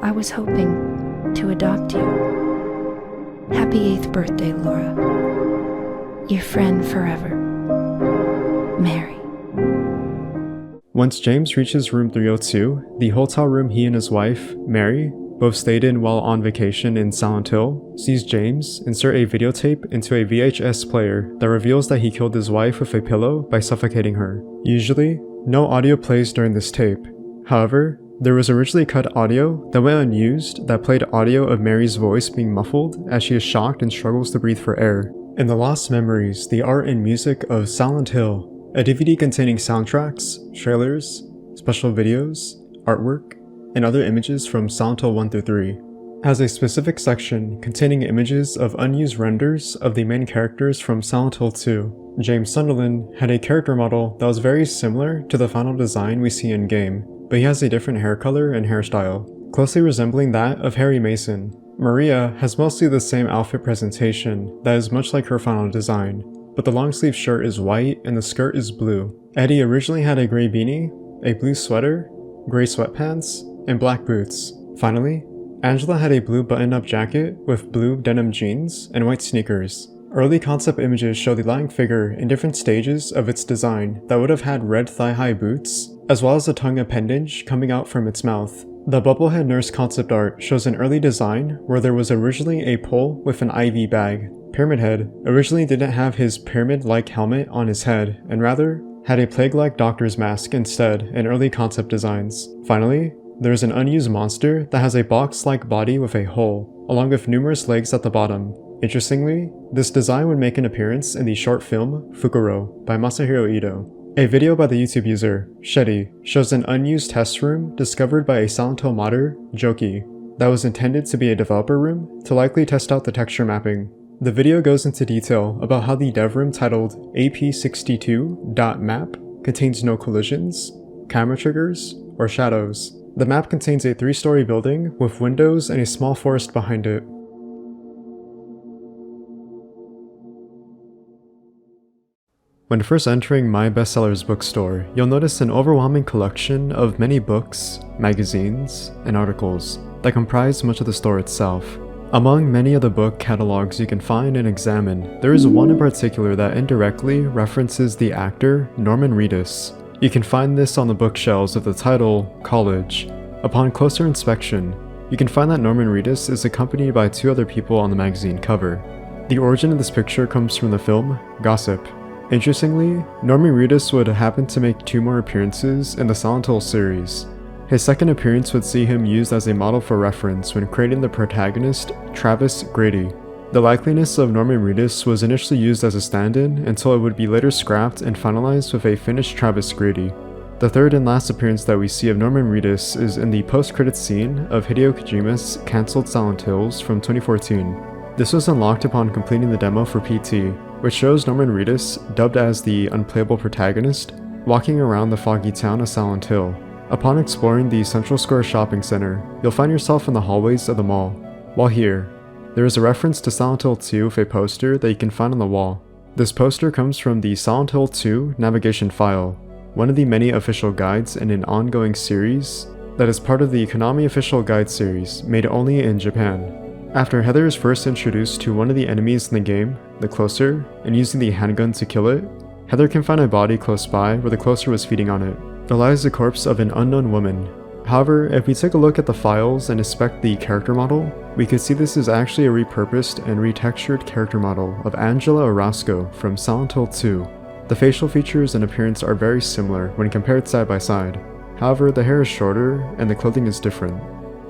I was hoping to adopt you. Happy 8th birthday, Laura. Your friend forever, Mary. Once James reaches room 302, the hotel room he and his wife, Mary, both stayed in while on vacation in Silent Hill, sees James insert a videotape into a VHS player that reveals that he killed his wife with a pillow by suffocating her. Usually, no audio plays during this tape. However, there was originally cut audio that went unused that played audio of Mary's voice being muffled as she is shocked and struggles to breathe for air. In The Lost Memories, the art and music of Silent Hill, a DVD containing soundtracks, trailers, special videos, artwork, and other images from Silent Hill 1 through 3, has a specific section containing images of unused renders of the main characters from Silent Hill 2. James Sunderland had a character model that was very similar to the final design we see in-game, but he has a different hair color and hairstyle, closely resembling that of Harry Mason. Maria has mostly the same outfit presentation that is much like her final design, but the long sleeve shirt is white and the skirt is blue. Eddie originally had a gray beanie, a blue sweater, gray sweatpants, and black boots. Finally, Angela had a blue button-up jacket with blue denim jeans and white sneakers. Early concept images show the lying figure in different stages of its design that would have had red thigh-high boots, as well as a tongue appendage coming out from its mouth. The Bubblehead Nurse concept art shows an early design where there was originally a pole with an IV bag. Pyramid Head originally didn't have his pyramid-like helmet on his head, and rather had a plague-like doctor's mask instead in early concept designs. Finally, there is an unused monster that has a box-like body with a hole, along with numerous legs at the bottom. Interestingly, this design would make an appearance in the short film Fukuro by Masahiro Ito. A video by the YouTube user Shetty shows an unused test room discovered by a Silent Hill modder, Joki, that was intended to be a developer room to likely test out the texture mapping. The video goes into detail about how the dev room titled AP62.map contains no collisions, camera triggers, or shadows. The map contains a 3-story building with windows and a small forest behind it. When first entering My Bestsellers bookstore, you'll notice an overwhelming collection of many books, magazines, and articles that comprise much of the store itself. Among many of the book catalogs you can find and examine, there is one in particular that indirectly references the actor Norman Reedus. You can find this on the bookshelves with the title College. Upon closer inspection, you can find that Norman Reedus is accompanied by 2 other people on the magazine cover. The origin of this picture comes from the film Gossip. Interestingly, Norman Reedus would happen to make 2 more appearances in the Silent Hill series. His second appearance would see him used as a model for reference when creating the protagonist, Travis Grady. The likeliness of Norman Reedus was initially used as a stand-in until it would be later scrapped and finalized with a finished Travis Grady. The third and last appearance that we see of Norman Reedus is in the post-credits scene of Hideo Kojima's cancelled Silent Hills from 2014. This was unlocked upon completing the demo for PT, which shows Norman Reedus, dubbed as the unplayable protagonist, walking around the foggy town of Silent Hill. Upon exploring the Central Square shopping center, you'll find yourself in the hallways of the mall. While here, there is a reference to Silent Hill 2 with a poster that you can find on the wall. This poster comes from the Silent Hill 2 navigation file, one of the many official guides in an ongoing series that is part of the Konami official guide series, made only in Japan. After Heather is first introduced to one of the enemies in the game, the Closer, and using the handgun to kill it, Heather can find a body close by where the Closer was feeding on it. There lies the corpse of an unknown woman. However, if we take a look at the files and inspect the character model, we could see this is actually a repurposed and retextured character model of Angela Orozco from Silent Hill 2. The facial features and appearance are very similar when compared side by side. However, the hair is shorter and the clothing is different.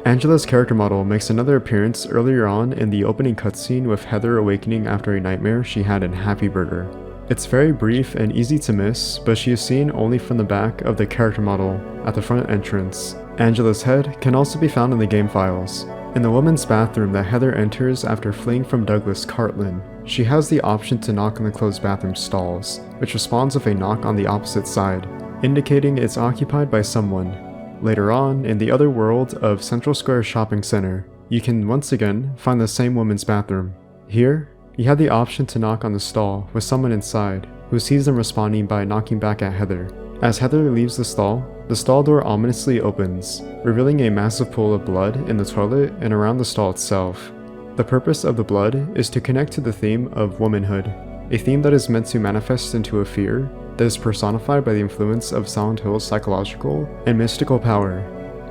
Angela's character model makes another appearance earlier on in the opening cutscene with Heather awakening after a nightmare she had in Happy Burger. It's very brief and easy to miss, but she is seen only from the back of the character model at the front entrance. Angela's head can also be found in the game files. In the woman's bathroom that Heather enters after fleeing from Douglas Cartlin, she has the option to knock on the closed bathroom stalls, which responds with a knock on the opposite side, indicating it's occupied by someone. Later on, in the other world of Central Square Shopping Center, you can once again find the same woman's bathroom. Here, you have the option to knock on the stall with someone inside, who sees them responding by knocking back at Heather. As Heather leaves the stall door ominously opens, revealing a massive pool of blood in the toilet and around the stall itself. The purpose of the blood is to connect to the theme of womanhood, a theme that is meant to manifest into a fear that is personified by the influence of Silent Hill's psychological and mystical power,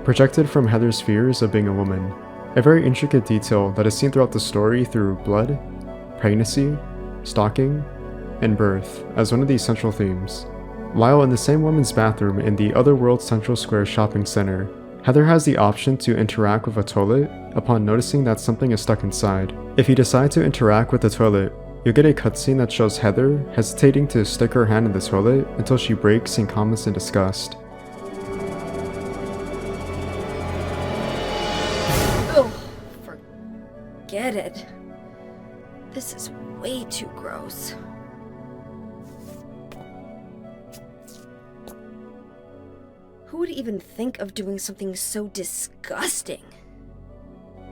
projected from Heather's fears of being a woman. A very intricate detail that is seen throughout the story through blood, pregnancy, stalking, and birth as one of these central themes. While in the same woman's bathroom in the Otherworld Central Square Shopping Center, Heather has the option to interact with a toilet upon noticing that something is stuck inside. If you decide to interact with the toilet, you'll get a cutscene that shows Heather hesitating to stick her hand in the toilet until she breaks and comments in disgust. Oh, forget it. This is way too gross. Who would even think of doing something so disgusting?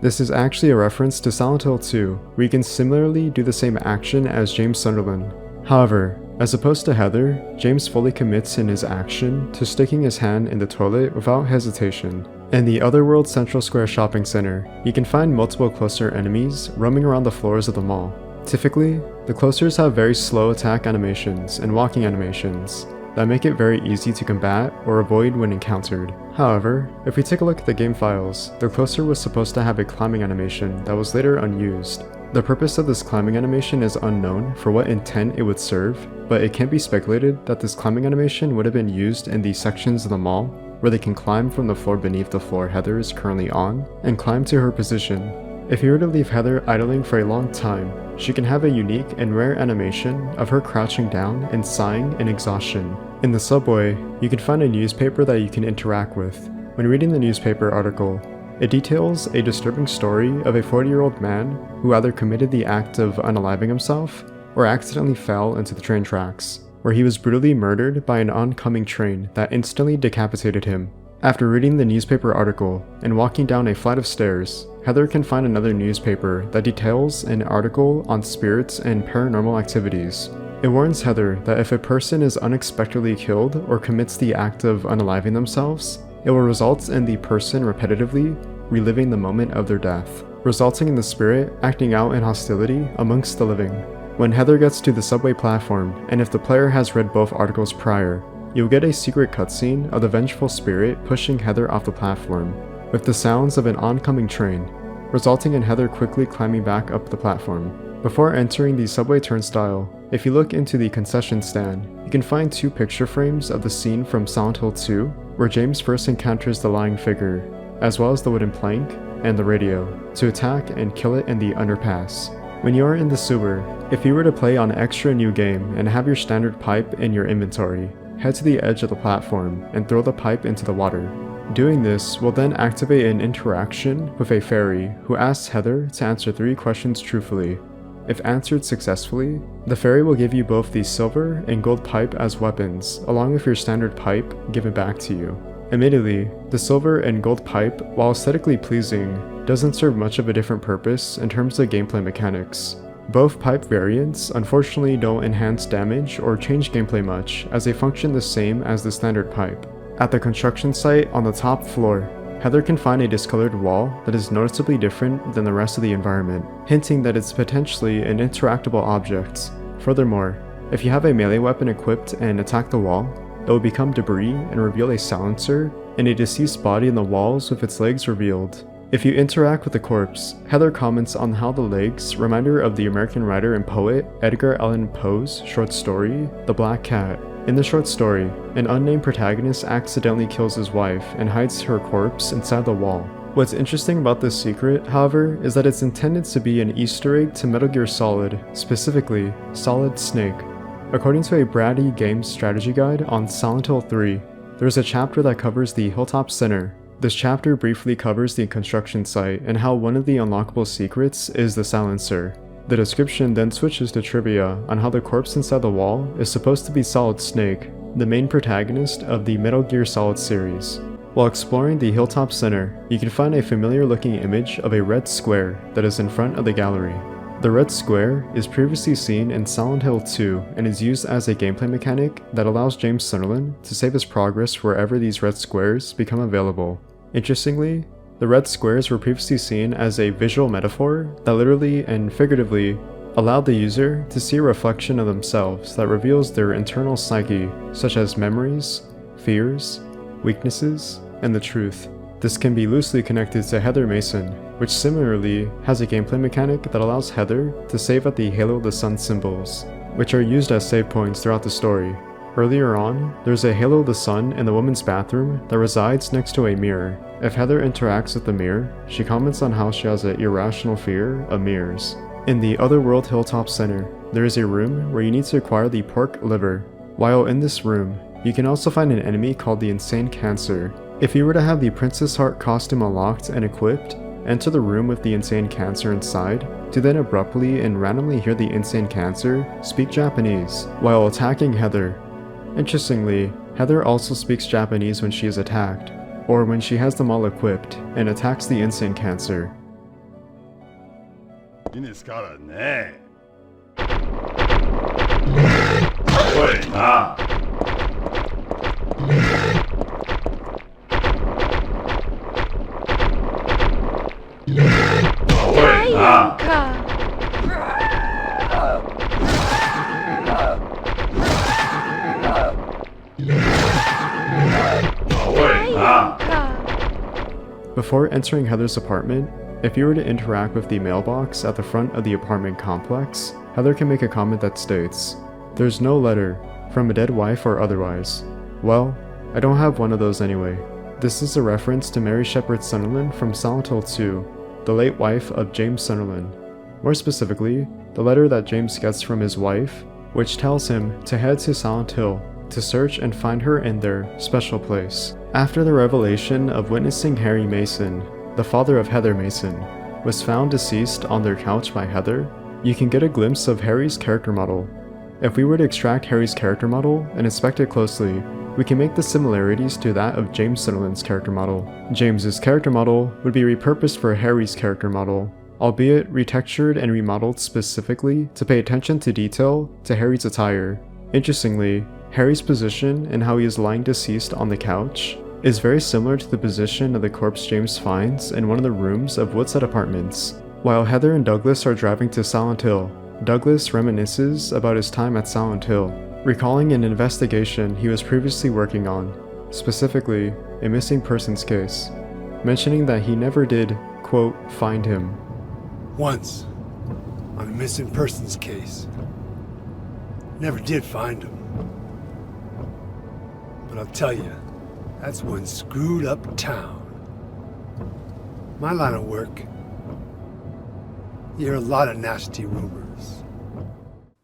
This is actually a reference to Silent Hill 2, where you can similarly do the same action as James Sunderland. However, as opposed to Heather, James fully commits in his action to sticking his hand in the toilet without hesitation. In the Otherworld Central Square Shopping Center, you can find multiple closer enemies roaming around the floors of the mall. Typically, the closers have very slow attack animations and walking animations that make it very easy to combat or avoid when encountered. However, if we take a look at the game files, the closer was supposed to have a climbing animation that was later unused. The purpose of this climbing animation is unknown for what intent it would serve, but it can be speculated that this climbing animation would have been used in the sections of the mall where they can climb from the floor beneath the floor Heather is currently on and climb to her position. If you were to leave Heather idling for a long time, she can have a unique and rare animation of her crouching down and sighing in exhaustion. In the subway, you can find a newspaper that you can interact with. When reading the newspaper article, it details a disturbing story of a 40-year-old man who either committed the act of unaliving himself or accidentally fell into the train tracks, where he was brutally murdered by an oncoming train that instantly decapitated him. After reading the newspaper article and walking down a flight of stairs, Heather can find another newspaper that details an article on spirits and paranormal activities. It warns Heather that if a person is unexpectedly killed or commits the act of unaliving themselves, it will result in the person repetitively reliving the moment of their death, resulting in the spirit acting out in hostility amongst the living. When Heather gets to the subway platform, and if the player has read both articles prior, you'll get a secret cutscene of the vengeful spirit pushing Heather off the platform, with the sounds of an oncoming train, resulting in Heather quickly climbing back up the platform. Before entering the subway turnstile, if you look into the concession stand, you can find 2 picture frames of the scene from Silent Hill 2, where James first encounters the lying figure, as well as the wooden plank and the radio, to attack and kill it in the underpass. When you are in the sewer, if you were to play on Extra New Game and have your standard pipe in your inventory, head to the edge of the platform and throw the pipe into the water. Doing this will then activate an interaction with a fairy who asks Heather to answer 3 questions truthfully. If answered successfully, the fairy will give you both the silver and gold pipe as weapons, along with your standard pipe given back to you. Admittedly, the silver and gold pipe, while aesthetically pleasing, doesn't serve much of a different purpose in terms of gameplay mechanics. Both pipe variants unfortunately don't enhance damage or change gameplay much, as they function the same as the standard pipe. At the construction site on the top floor, Heather can find a discolored wall that is noticeably different than the rest of the environment, hinting that it's potentially an interactable object. Furthermore, if you have a melee weapon equipped and attack the wall, it will become debris and reveal a silencer and a deceased body in the walls with its legs revealed. If you interact with the corpse, Heather comments on how the legs remind her of the American writer and poet Edgar Allan Poe's short story, The Black Cat. In the short story, an unnamed protagonist accidentally kills his wife and hides her corpse inside the wall. What's interesting about this secret, however, is that it's intended to be an Easter egg to Metal Gear Solid, specifically Solid Snake. According to a Brady Games strategy guide on Silent Hill 3, there's a chapter that covers the Hilltop Center. This chapter briefly covers the construction site and how one of the unlockable secrets is the silencer. The description then switches to trivia on how the corpse inside the wall is supposed to be Solid Snake, the main protagonist of the Metal Gear Solid series. While exploring the Hilltop Center, you can find a familiar looking image of a red square that is in front of the gallery. The red square is previously seen in Silent Hill 2 and is used as a gameplay mechanic that allows James Sunderland to save his progress wherever these red squares become available. Interestingly, the red squares were previously seen as a visual metaphor that literally and figuratively allowed the user to see a reflection of themselves that reveals their internal psyche, such as memories, fears, weaknesses, and the truth. This can be loosely connected to Heather Mason, which similarly has a gameplay mechanic that allows Heather to save at the Halo the Sun symbols, which are used as save points throughout the story. Earlier on, there's a Halo the Sun in the woman's bathroom that resides next to a mirror. If Heather interacts with the mirror, she comments on how she has an irrational fear of mirrors. In the Otherworld Hilltop Center, there is a room where you need to acquire the pork liver. While in this room, you can also find an enemy called the Insane Cancer. If you were to have the Princess Heart costume unlocked and equipped, enter the room with the Insane Cancer inside, to then abruptly and randomly hear the Insane Cancer speak Japanese while attacking Heather. Interestingly, Heather also speaks Japanese when she is attacked, or when she has them all equipped and attacks the Insane Cancer. いいですからね。おいな。会啊！会啊！ Before entering Heather's apartment, if you were to interact with the mailbox at the front of the apartment complex, Heather can make a comment that states, "There's no letter, from a dead wife or otherwise." Well, I don't have one of those anyway. This is a reference to Mary Shepard Sunderland from Silent Hill 2, the late wife of James Sunderland. More specifically, the letter that James gets from his wife, which tells him to head to Silent Hill to search and find her in their special place. After the revelation of witnessing Harry Mason, the father of Heather Mason, was found deceased on their couch by Heather, you can get a glimpse of Harry's character model. If we were to extract Harry's character model and inspect it closely, we can make the similarities to that of James Sunderland's character model. James's character model would be repurposed for Harry's character model, albeit retextured and remodeled specifically to pay attention to detail to Harry's attire. Interestingly, Harry's position and how he is lying deceased on the couch is very similar to the position of the corpse James finds in one of the rooms of Woodside Apartments. While Heather and Douglas are driving to Silent Hill, Douglas reminisces about his time at Silent Hill, recalling an investigation he was previously working on, specifically a missing persons case, mentioning that he never did, quote, find him. Once, on a missing persons case. Never did find him. But I'll tell you, that's one screwed up town. My line of work, you hear a lot of nasty rumors.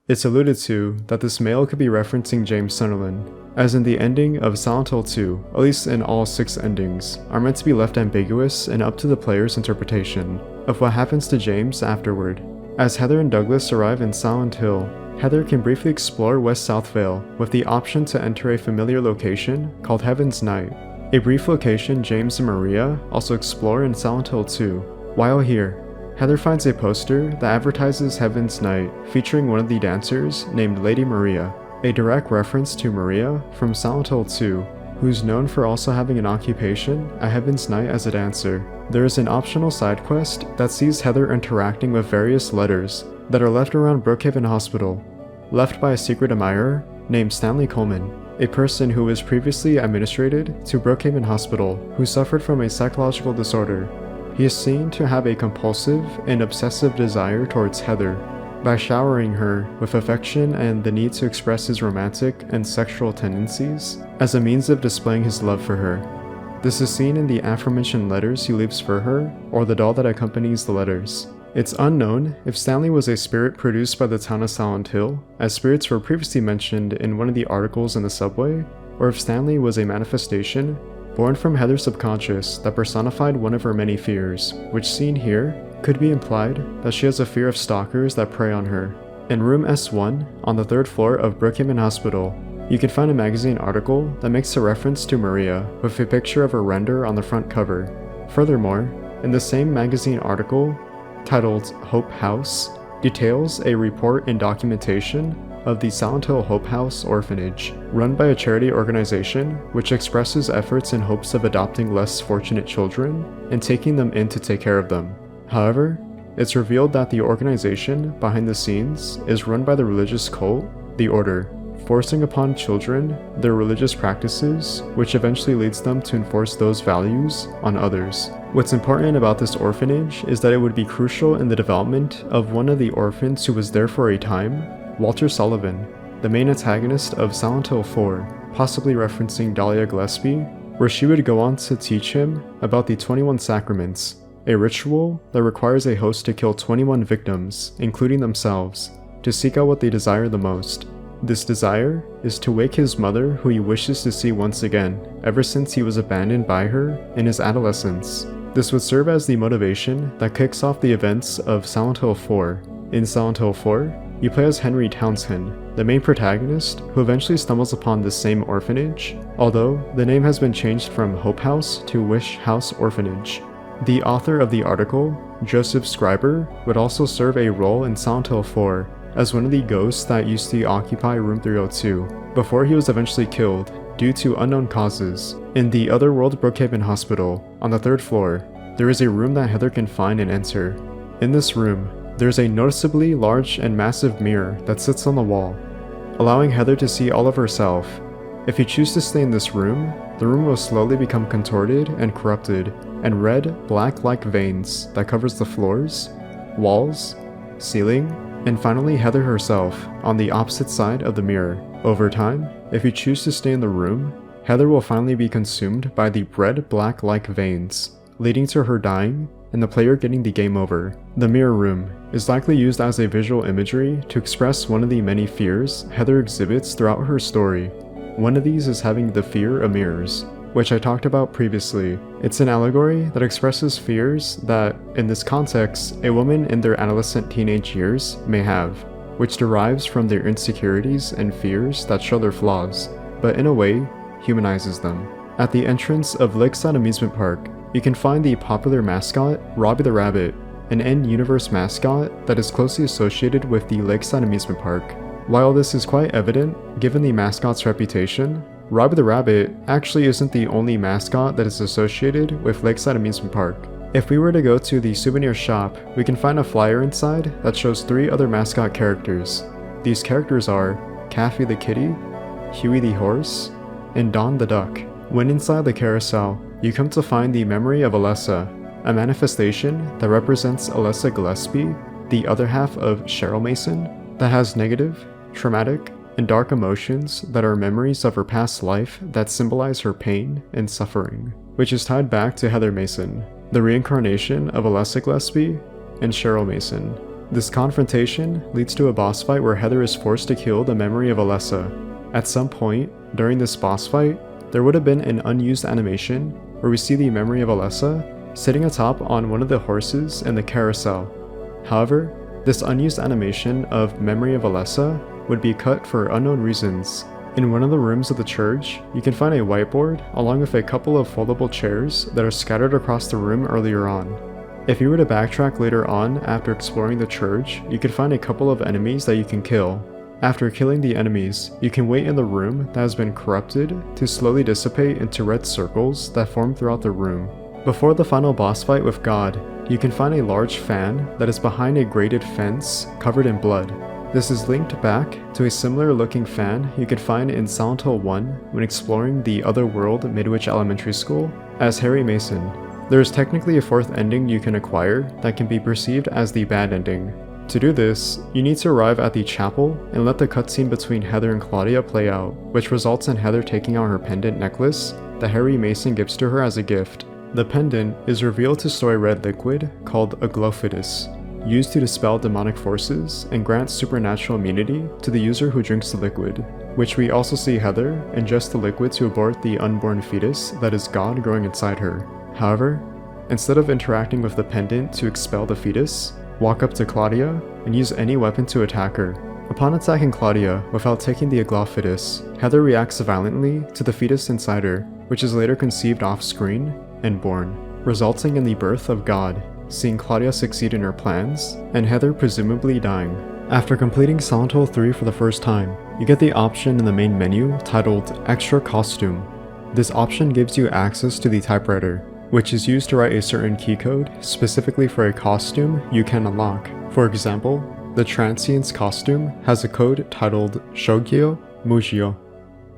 It's alluded to that this mail could be referencing James Sunderland, as in the ending of Silent Hill 2, at least in all 6 endings, are meant to be left ambiguous and up to the player's interpretation of what happens to James afterward. As Heather and Douglas arrive in Silent Hill, Heather can briefly explore West South Vale with the option to enter a familiar location called Heaven's Night, a brief location James and Maria also explore in Silent Hill 2. While here, Heather finds a poster that advertises Heaven's Night featuring one of the dancers named Lady Maria, a direct reference to Maria from Silent Hill 2, who's known for also having an occupation at Heaven's Night as a dancer. There is an optional side quest that sees Heather interacting with various letters that are left around Brookhaven Hospital, left by a secret admirer named Stanley Coleman, a person who was previously administrated to Brookhaven Hospital who suffered from a psychological disorder. He is seen to have a compulsive and obsessive desire towards Heather, by showering her with affection and the need to express his romantic and sexual tendencies as a means of displaying his love for her. This is seen in the aforementioned letters he leaves for her, or the doll that accompanies the letters. It's unknown if Stanley was a spirit produced by the town of Silent Hill, as spirits were previously mentioned in one of the articles in the subway, or if Stanley was a manifestation born from Heather's subconscious that personified one of her many fears, which seen here could be implied that she has a fear of stalkers that prey on her. In room S1, on the 3rd floor of Brookhaven Hospital, you can find a magazine article that makes a reference to Maria with a picture of her render on the front cover. Furthermore, in the same magazine article, titled Hope House, details a report and documentation of the Silent Hill Hope House Orphanage, run by a charity organization which expresses efforts in hopes of adopting less fortunate children and taking them in to take care of them. However, it's revealed that the organization behind the scenes is run by the religious cult, the Order, forcing upon children their religious practices, which eventually leads them to enforce those values on others. What's important about this orphanage is that it would be crucial in the development of one of the orphans who was there for a time, Walter Sullivan, the main antagonist of Silent Hill 4, possibly referencing Dahlia Gillespie, where she would go on to teach him about the 21 Sacraments, a ritual that requires a host to kill 21 victims, including themselves, to seek out what they desire the most. This desire is to wake his mother, who he wishes to see once again, ever since he was abandoned by her in his adolescence. This would serve as the motivation that kicks off the events of Silent Hill 4. In Silent Hill 4, you play as Henry Townsend, the main protagonist who eventually stumbles upon this same orphanage, although the name has been changed from Hope House to Wish House Orphanage. The author of the article, Joseph Scriber, would also serve a role in Silent Hill 4 as one of the ghosts that used to occupy room 302, before he was eventually killed due to unknown causes. In the Otherworld Brookhaven Hospital, on the 3rd floor, there is a room that Heather can find and enter. In this room, there is a noticeably large and massive mirror that sits on the wall, allowing Heather to see all of herself. If you choose to stay in this room, the room will slowly become contorted and corrupted, and red, black-like veins that covers the floors, walls, ceiling, and finally Heather herself on the opposite side of the mirror. Over time, if you choose to stay in the room, Heather will finally be consumed by the red, black-like veins, leading to her dying and the player getting the game over. The mirror room is likely used as a visual imagery to express one of the many fears Heather exhibits throughout her story. One of these is having the fear of mirrors, which I talked about previously. It's an allegory that expresses fears that, in this context, a woman in their adolescent teenage years may have, which derives from their insecurities and fears that show their flaws, but in a way, humanizes them. At the entrance of Lakeside Amusement Park, you can find the popular mascot, Robbie the Rabbit, an in-universe mascot that is closely associated with the Lakeside Amusement Park. While this is quite evident, given the mascot's reputation, Robbie the Rabbit actually isn't the only mascot that is associated with Lakeside Amusement Park. If we were to go to the souvenir shop, we can find a flyer inside that shows 3 other mascot characters. These characters are Kathy the Kitty, Huey the Horse, and Don the Duck. When inside the carousel, you come to find the memory of Alessa, a manifestation that represents Alessa Gillespie, the other half of Cheryl Mason, that has negative, traumatic, and dark emotions that are memories of her past life that symbolize her pain and suffering, which is tied back to Heather Mason, the reincarnation of Alessa Gillespie and Cheryl Mason. This confrontation leads to a boss fight where Heather is forced to kill the memory of Alessa. At some point during this boss fight, there would have been an unused animation where we see the memory of Alessa sitting atop on one of the horses in the carousel. However, this unused animation of memory of Alessa would be cut for unknown reasons. In one of the rooms of the church, you can find a whiteboard along with a couple of foldable chairs that are scattered across the room earlier on. If you were to backtrack later on after exploring the church, you could find a couple of enemies that you can kill. After killing the enemies, you can wait in the room that has been corrupted to slowly dissipate into red circles that form throughout the room. Before the final boss fight with God, you can find a large fan that is behind a grated fence covered in blood. This is linked back to a similar looking fan you could find in Silent Hill 1 when exploring the Otherworld Midwich Elementary School as Harry Mason. There is technically a 4th ending you can acquire that can be perceived as the bad ending. To do this, you need to arrive at the chapel and let the cutscene between Heather and Claudia play out, which results in Heather taking out her pendant necklace that Harry Mason gives to her as a gift. The pendant is revealed to store a red liquid called a glowfitus, used to dispel demonic forces and grant supernatural immunity to the user who drinks the liquid, which we also see Heather ingest the liquid to abort the unborn fetus that is God growing inside her. However, instead of interacting with the pendant to expel the fetus, walk up to Claudia and use any weapon to attack her. Upon attacking Claudia without taking the glowfitus, Heather reacts violently to the fetus inside her, which is later conceived off-screen and born, resulting in the birth of God, seeing Claudia succeed in her plans, and Heather presumably dying. After completing Silent Hill 3 for the first time, you get the option in the main menu titled Extra Costume. This option gives you access to the typewriter, which is used to write a certain key code specifically for a costume you can unlock. For example, the Transient's costume has a code titled Shogyo Mujio.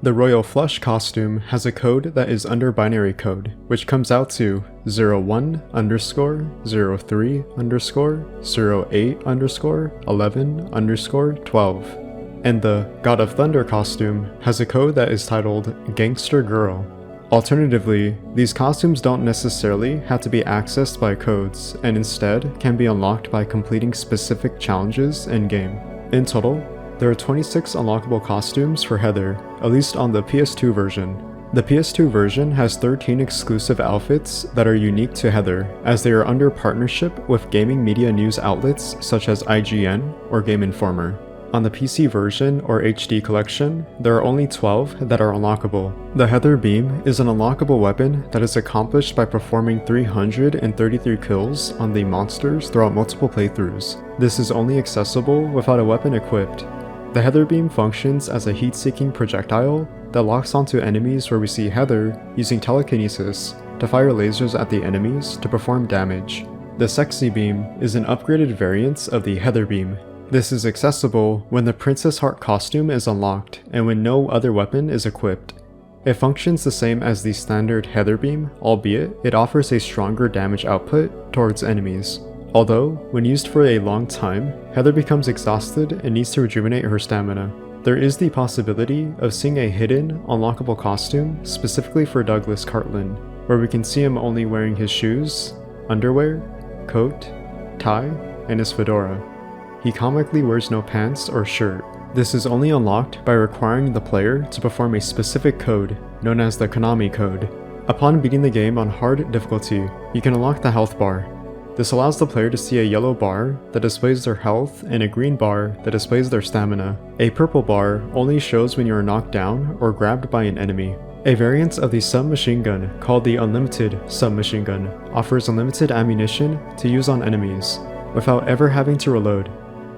The Royal Flush costume has a code that is under binary code, which comes out to 01_03_08_11_12. And the God of Thunder costume has a code that is titled Gangster Girl. Alternatively, these costumes don't necessarily have to be accessed by codes, and instead can be unlocked by completing specific challenges in-game. In total, there are 26 unlockable costumes for Heather, at least on the PS2 version. The PS2 version has 13 exclusive outfits that are unique to Heather, as they are under partnership with gaming media news outlets such as IGN or Game Informer. On the PC version or HD collection, there are only 12 that are unlockable. The Heather Beam is an unlockable weapon that is accomplished by performing 333 kills on the monsters throughout multiple playthroughs. This is only accessible without a weapon equipped. The Heather Beam functions as a heat-seeking projectile that locks onto enemies where we see Heather using telekinesis, to fire lasers at the enemies to perform damage. The Sexy Beam is an upgraded variant of the Heather Beam. This is accessible when the Princess Heart costume is unlocked and when no other weapon is equipped. It functions the same as the standard Heather Beam, albeit it offers a stronger damage output towards enemies. Although, when used for a long time, Heather becomes exhausted and needs to rejuvenate her stamina. There is the possibility of seeing a hidden, unlockable costume specifically for Douglas Cartland, where we can see him only wearing his shoes, underwear, coat, tie, and his fedora. He comically wears no pants or shirt. This is only unlocked by requiring the player to perform a specific code, known as the Konami code. Upon beating the game on hard difficulty, you can unlock the health bar. This allows the player to see a yellow bar that displays their health and a green bar that displays their stamina. A purple bar only shows when you are knocked down or grabbed by an enemy. A variant of the submachine gun called the Unlimited Submachine Gun offers unlimited ammunition to use on enemies, without ever having to reload.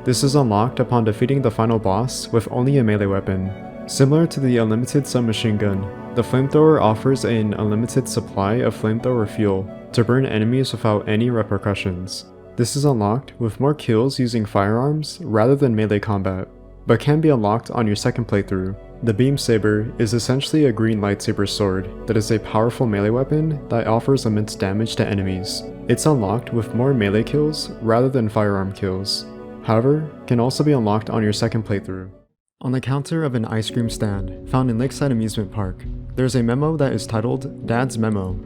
This is unlocked upon defeating the final boss with only a melee weapon. Similar to the Unlimited Submachine Gun, the flamethrower offers an unlimited supply of flamethrower fuel to burn enemies without any repercussions. This is unlocked with more kills using firearms rather than melee combat, but can be unlocked on your second playthrough. The Beam Saber is essentially a green lightsaber sword that is a powerful melee weapon that offers immense damage to enemies. It's unlocked with more melee kills rather than firearm kills. However, can also be unlocked on your second playthrough. On the counter of an ice cream stand found in Lakeside Amusement Park, there is a memo that is titled Dad's Memo.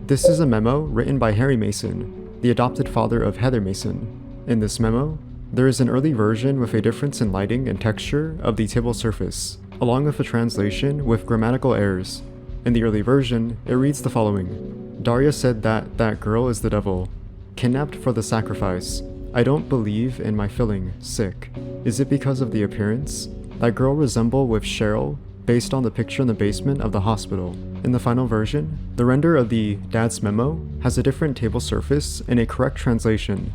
This is a memo written by Harry Mason, the adopted father of Heather Mason. In this memo, there is an early version with a difference in lighting and texture of the table surface, along with a translation with grammatical errors. In the early version, it reads the following: Daria said that girl is the devil, kidnapped for the sacrifice. I don't believe in my feeling sick. Is it because of the appearance? That girl resemble with Cheryl based on the picture in the basement of the hospital. In the final version, the render of the Dad's Memo has a different table surface and a correct translation.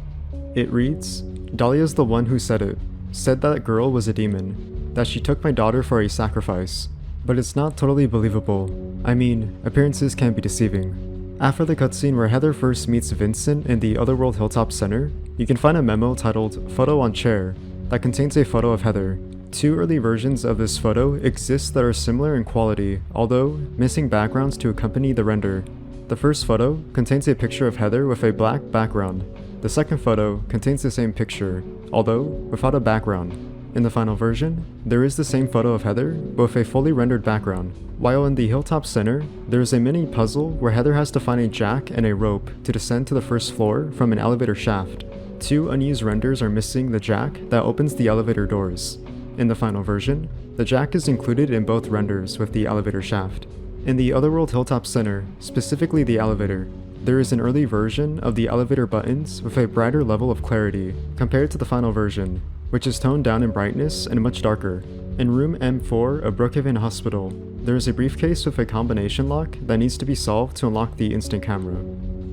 It reads, Dahlia's the one who said it. Said that girl was a demon. That she took my daughter for a sacrifice. But it's not totally believable. I mean, appearances can be deceiving. After the cutscene where Heather first meets Vincent in the Otherworld Hilltop Center, you can find a memo titled Photo on Chair that contains a photo of Heather. Two early versions of this photo exist that are similar in quality, although missing backgrounds to accompany the render. The first photo contains a picture of Heather with a black background. The second photo contains the same picture, although without a background. In the final version, there is the same photo of Heather, but with a fully rendered background. While in the Hilltop Center, there is a mini puzzle where Heather has to find a jack and a rope to descend to the first floor from an elevator shaft. Two unused renders are missing the jack that opens the elevator doors. In the final version, the jack is included in both renders with the elevator shaft. In the Otherworld Hilltop Center, specifically the elevator, there is an early version of the elevator buttons with a brighter level of clarity compared to the final version, which is toned down in brightness and much darker. In room M4 of Brookhaven Hospital, there is a briefcase with a combination lock that needs to be solved to unlock the instant camera.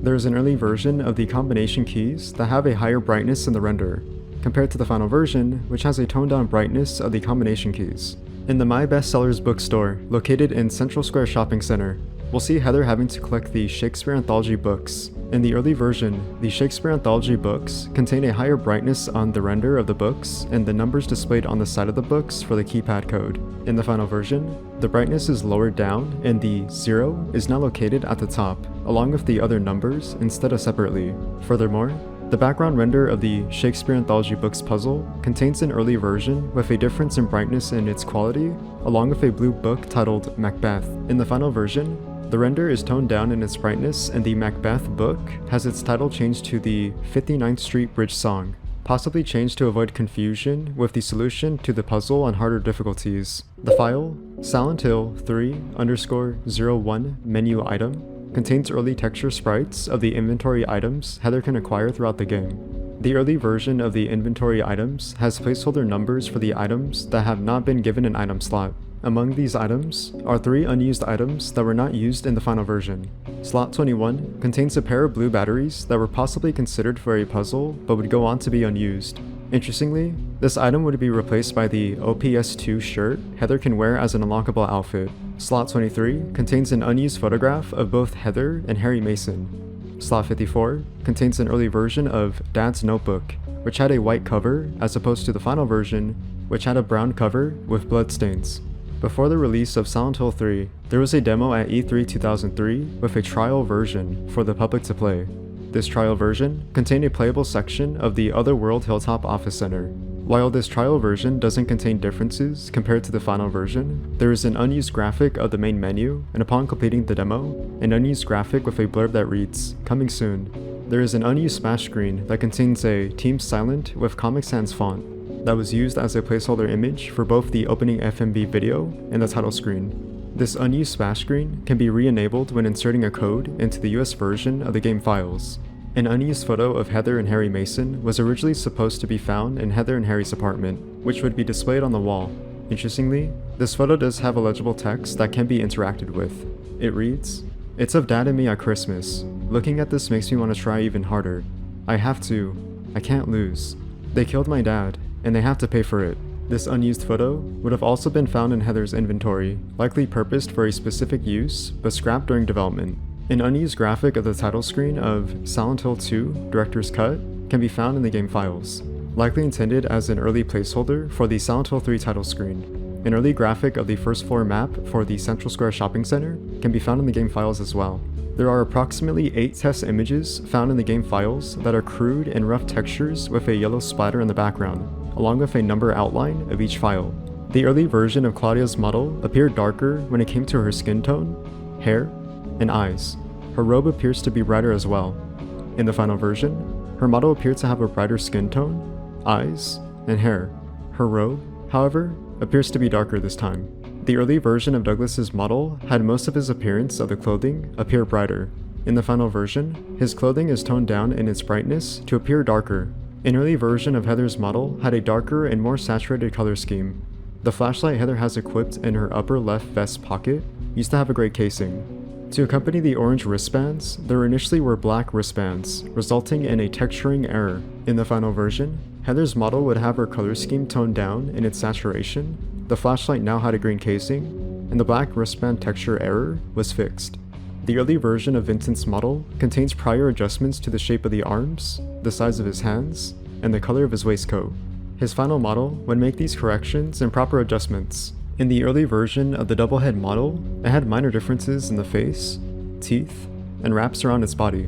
There is an early version of the combination keys that have a higher brightness in the render, compared to the final version, which has a toned down brightness of the combination keys. In the My Bestsellers bookstore, located in Central Square Shopping Center, we'll see Heather having to collect the Shakespeare Anthology books. In the early version, the Shakespeare Anthology books contain a higher brightness on the render of the books and the numbers displayed on the side of the books for the keypad code. In the final version, the brightness is lowered down and the 0 is now located at the top, along with the other numbers instead of separately. Furthermore, the background render of the Shakespeare Anthology books puzzle contains an early version with a difference in brightness and its quality, along with a blue book titled Macbeth. In the final version, the render is toned down in its brightness and the Macbeth book has its title changed to the 59th Street Bridge Song, possibly changed to avoid confusion with the solution to the puzzle on harder difficulties. The file, Silent Hill 3_01 menu item, contains early texture sprites of the inventory items Heather can acquire throughout the game. The early version of the inventory items has placeholder numbers for the items that have not been given an item slot. Among these items are 3 unused items that were not used in the final version. Slot 21 contains a pair of blue batteries that were possibly considered for a puzzle but would go on to be unused. Interestingly, this item would be replaced by the OPS2 shirt Heather can wear as an unlockable outfit. Slot 23 contains an unused photograph of both Heather and Harry Mason. Slot 54 contains an early version of Dad's Notebook, which had a white cover as opposed to the final version, which had a brown cover with bloodstains. Before the release of Silent Hill 3, there was a demo at E3 2003 with a trial version for the public to play. This trial version contained a playable section of the Otherworld Hilltop Office Center. While this trial version doesn't contain differences compared to the final version, there is an unused graphic of the main menu, and upon completing the demo, an unused graphic with a blurb that reads, "Coming soon." There is an unused splash screen that contains a Team Silent with Comic Sans font that was used as a placeholder image for both the opening FMV video and the title screen. This unused splash screen can be re-enabled when inserting a code into the US version of the game files. An unused photo of Heather and Harry Mason was originally supposed to be found in Heather and Harry's apartment, which would be displayed on the wall. Interestingly, this photo does have a legible text that can be interacted with. It reads, "It's of Dad and me at Christmas. Looking at this makes me want to try even harder. I have to. I can't lose. They killed my dad, and they have to pay for it." This unused photo would have also been found in Heather's inventory, likely purposed for a specific use, but scrapped during development. An unused graphic of the title screen of Silent Hill 2 Director's Cut can be found in the game files, likely intended as an early placeholder for the Silent Hill 3 title screen. An early graphic of the first floor map for the Central Square Shopping Center can be found in the game files as well. There are approximately 8 test images found in the game files that are crude and rough textures with a yellow splatter in the background, along with a number outline of each file. The early version of Claudia's model appeared darker when it came to her skin tone, hair, and eyes. Her robe appears to be brighter as well. In the final version, her model appeared to have a brighter skin tone, eyes, and hair. Her robe, however, appears to be darker this time. The early version of Douglas's model had most of his appearance of the clothing appear brighter. In the final version, his clothing is toned down in its brightness to appear darker. An early version of Heather's model had a darker and more saturated color scheme. The flashlight Heather has equipped in her upper left vest pocket used to have a gray casing. To accompany the orange wristbands, there initially were black wristbands, resulting in a texturing error. In the final version, Heather's model would have her color scheme toned down in its saturation, the flashlight now had a green casing, and the black wristband texture error was fixed. The early version of Vincent's model contains prior adjustments to the shape of the arms, the size of his hands, and the color of his waistcoat. His final model would make these corrections and proper adjustments. In the early version of the double head model, it had minor differences in the face, teeth, and wraps around its body.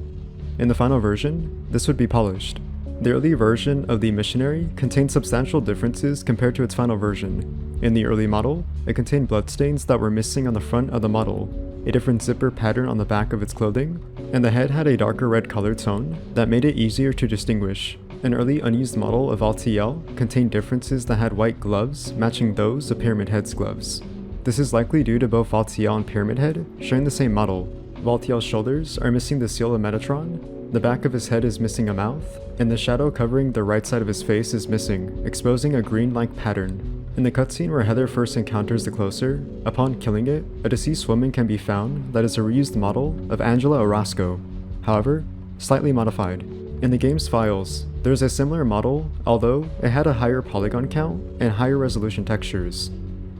In the final version, this would be polished. The early version of the missionary contained substantial differences compared to its final version. In the early model, it contained bloodstains that were missing on the front of the model, a different zipper pattern on the back of its clothing, and the head had a darker red color tone that made it easier to distinguish. An early unused model of Altiel contained differences that had white gloves matching those of Pyramid Head's gloves. This is likely due to both Altiel and Pyramid Head sharing the same model. Altiel's shoulders are missing the seal of Metatron, the back of his head is missing a mouth, and the shadow covering the right side of his face is missing, exposing a green-like pattern. In the cutscene where Heather first encounters the Closer, upon killing it, a deceased woman can be found that is a reused model of Angela Orozco, however, slightly modified. In the game's files, there is a similar model, although it had a higher polygon count and higher resolution textures.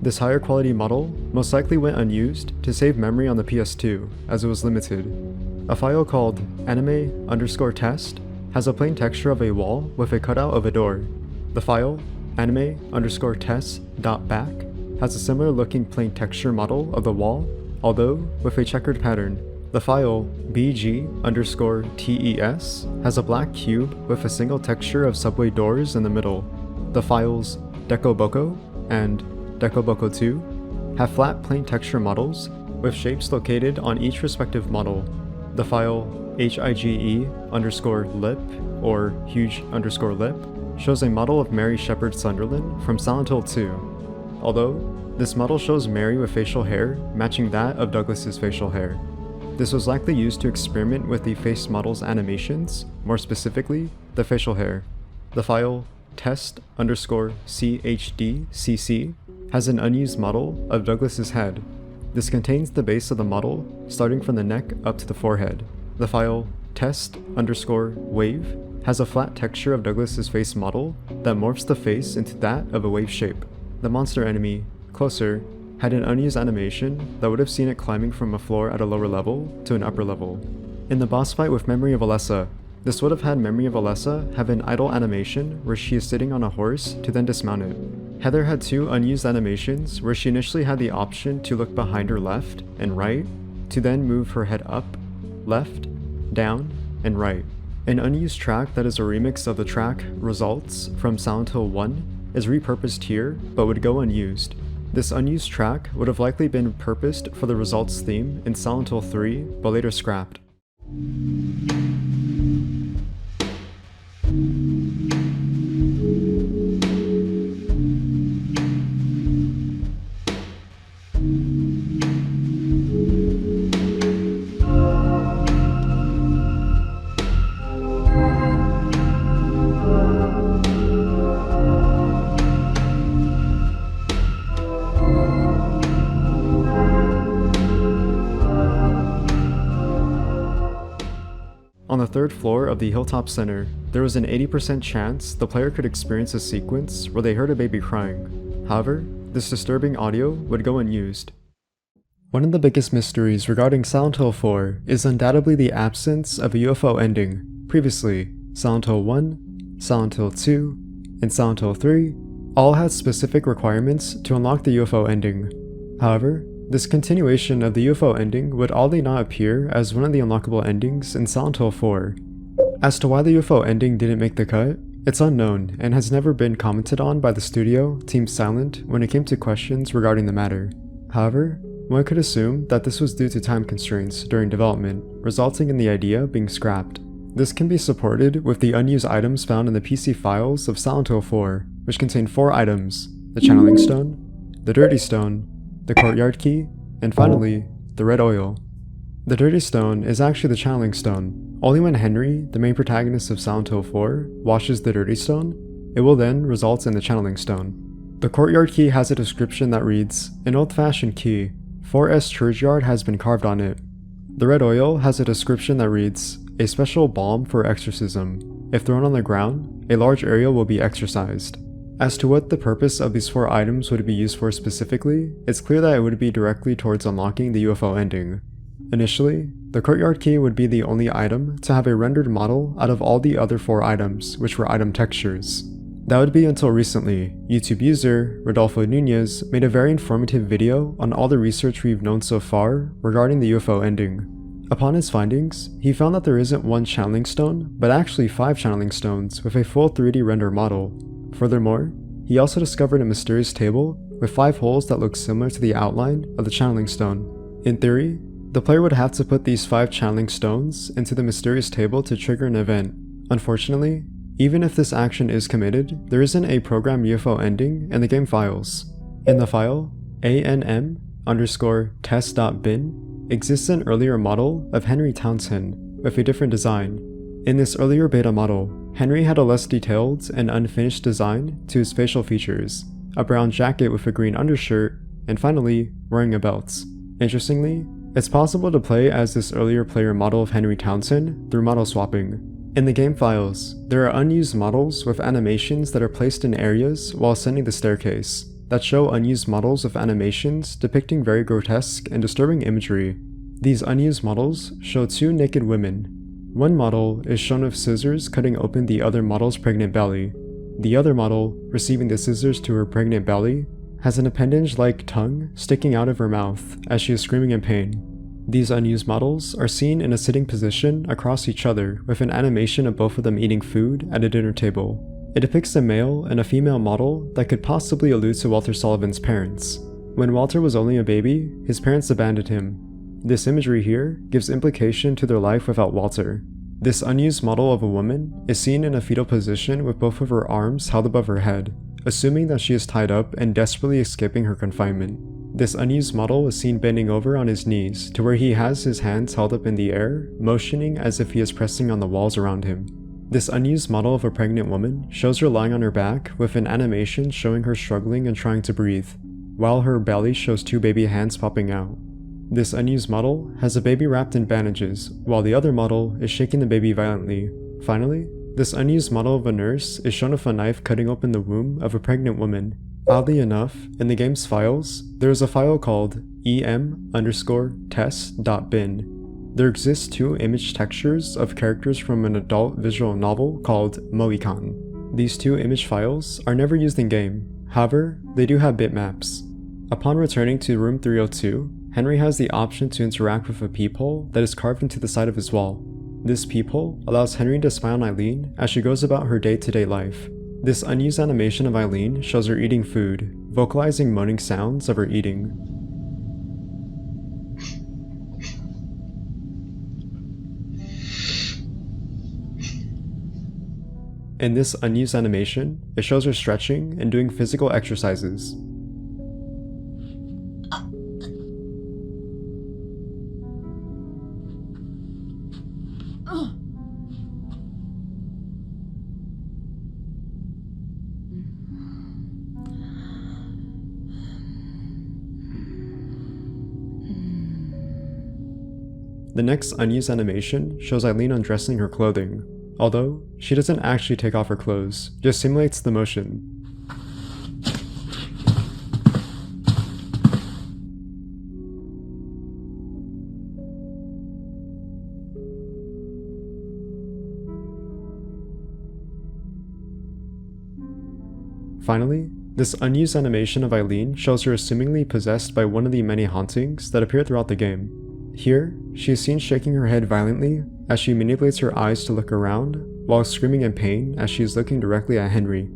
This higher quality model most likely went unused to save memory on the PS2, as it was limited. A file called anime_test has a plain texture of a wall with a cutout of a door. The file anime_test.back has a similar looking plain texture model of the wall, although with a checkered pattern. The file bg_tes has a black cube with a single texture of subway doors in the middle. The files dekoboko and dekoboko 2 have flat plain texture models with shapes located on each respective model. The file hige_lip or huge_lip shows a model of Mary Shepard Sunderland from Silent Hill 2, although this model shows Mary with facial hair matching that of Douglas's facial hair. This was likely used to experiment with the face model's animations, more specifically, the facial hair. The file test_chdcc has an unused model of Douglas's head. This contains the base of the model starting from the neck up to the forehead. The file test_wave has a flat texture of Douglas's face model that morphs the face into that of a wave shape. The monster enemy, Closer, had an unused animation that would have seen it climbing from a floor at a lower level to an upper level. In the boss fight with Memory of Alessa, this would have had Memory of Alessa have an idle animation where she is sitting on a horse to then dismount it. Heather had 2 unused animations where she initially had the option to look behind her left and right, to then move her head up, left, down, and right. An unused track that is a remix of the track Results from Silent Hill 1 is repurposed here, but would go unused. This unused track would have likely been purposed for the Results theme in Silent Hill 3, but later scrapped. On the 3rd floor of the Hilltop Center, there was an 80% chance the player could experience a sequence where they heard a baby crying. However, this disturbing audio would go unused. One of the biggest mysteries regarding Silent Hill 4 is undoubtedly the absence of a UFO ending. Previously, Silent Hill 1, Silent Hill 2, and Silent Hill 3 all had specific requirements to unlock the UFO ending. However, this continuation of the UFO ending would oddly not appear as one of the unlockable endings in Silent Hill 4. As to why the UFO ending didn't make the cut, it's unknown and has never been commented on by the studio, Team Silent, when it came to questions regarding the matter. However, one could assume that this was due to time constraints during development, resulting in the idea being scrapped. This can be supported with the unused items found in the PC files of Silent Hill 4, which contain 4 items: the Channeling Stone, the Dirty Stone, the Courtyard Key, and finally, the Red Oil. The Dirty Stone is actually the Channeling Stone. Only when Henry, the main protagonist of Silent Hill 4, washes the Dirty Stone, it will then result in the Channeling Stone. The Courtyard Key has a description that reads, "An old-fashioned key. 4S churchyard has been carved on it." The Red Oil has a description that reads, "A special balm for exorcism. If thrown on the ground, a large area will be exorcised." As to what the purpose of these 4 items would be used for specifically, it's clear that it would be directly towards unlocking the UFO ending. Initially, the Courtyard Key would be the only item to have a rendered model out of all the other 4 items, which were item textures. That would be until recently, YouTube user Rodolfo Nunez made a very informative video on all the research we've known so far regarding the UFO ending. Upon his findings, he found that there isn't 1 channeling stone, but actually 5 channeling stones with a full 3D render model. Furthermore, he also discovered a mysterious table with 5 holes that look similar to the outline of the channeling stone. In theory, the player would have to put these 5 channeling stones into the mysterious table to trigger an event. Unfortunately, even if this action is committed, there isn't a program UFO ending in the game files. In the file, ANM_test.bin exists an earlier model of Henry Townsend with a different design. In this earlier beta model, Henry had a less detailed and unfinished design to his facial features, a brown jacket with a green undershirt, and finally, wearing a belt. Interestingly, it's possible to play as this earlier player model of Henry Townsend through model swapping. In the game files, there are unused models with animations that are placed in areas while ascending the staircase, that show unused models with animations depicting very grotesque and disturbing imagery. These unused models show 2 naked women. One model is shown with scissors cutting open the other model's pregnant belly. The other model, receiving the scissors to her pregnant belly, has an appendage-like tongue sticking out of her mouth as she is screaming in pain. These unused models are seen in a sitting position across each other with an animation of both of them eating food at a dinner table. It depicts a male and a female model that could possibly allude to Walter Sullivan's parents. When Walter was only a baby, his parents abandoned him. This imagery here gives implication to their life without Walter. This unused model of a woman is seen in a fetal position with both of her arms held above her head, assuming that she is tied up and desperately escaping her confinement. This unused model is seen bending over on his knees to where he has his hands held up in the air, motioning as if he is pressing on the walls around him. This unused model of a pregnant woman shows her lying on her back with an animation showing her struggling and trying to breathe, while her belly shows 2 baby hands popping out. This unused model has a baby wrapped in bandages, while the other model is shaking the baby violently. Finally, this unused model of a nurse is shown with a knife cutting open the womb of a pregnant woman. Oddly enough, in the game's files, there is a file called em_test.bin. There exist two image textures of characters from an adult visual novel called Mohican. These two image files are never used in-game, however, they do have bitmaps. Upon returning to room 302, Henry has the option to interact with a peephole that is carved into the side of his wall. This peephole allows Henry to spy on Eileen as she goes about her day-to-day life. This unused animation of Eileen shows her eating food, vocalizing moaning sounds of her eating. In this unused animation, it shows her stretching and doing physical exercises. The next unused animation shows Eileen undressing her clothing, although she doesn't actually take off her clothes, just simulates the motion. Finally, this unused animation of Eileen shows her assumingly possessed by one of the many hauntings that appear throughout the game. Here, she is seen shaking her head violently as she manipulates her eyes to look around, while screaming in pain as she is looking directly at Henry.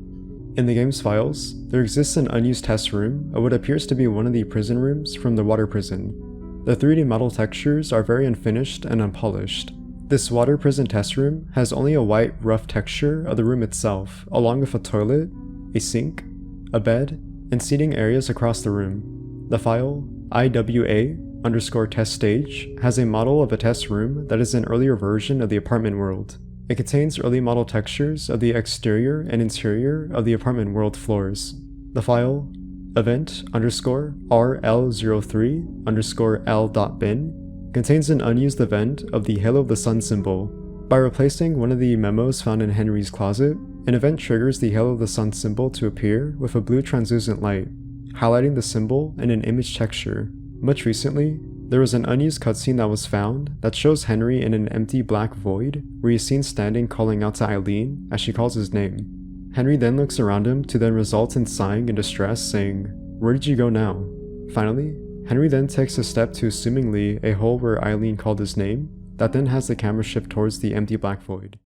In the game's files, there exists an unused test room of what appears to be one of the prison rooms from the water prison. The 3D model textures are very unfinished and unpolished. This water prison test room has only a white, rough texture of the room itself, along with a toilet, a sink, a bed, and seating areas across the room. The file IWA_test stage has a model of a test room that is an earlier version of the apartment world. It contains early model textures of the exterior and interior of the apartment world floors. The file event_RL03_L.bin contains an unused event of the Halo of the Sun symbol. By replacing one of the memos found in Henry's closet, an event triggers the Halo of the Sun symbol to appear with a blue translucent light, highlighting the symbol in an image texture. Much recently, there was an unused cutscene that was found that shows Henry in an empty black void where he is seen standing calling out to Eileen as she calls his name. Henry then looks around him to then result in sighing in distress, saying, "Where did you go now?" Finally, Henry then takes a step to assumingly a hole where Eileen called his name, that then has the camera shift towards the empty black void.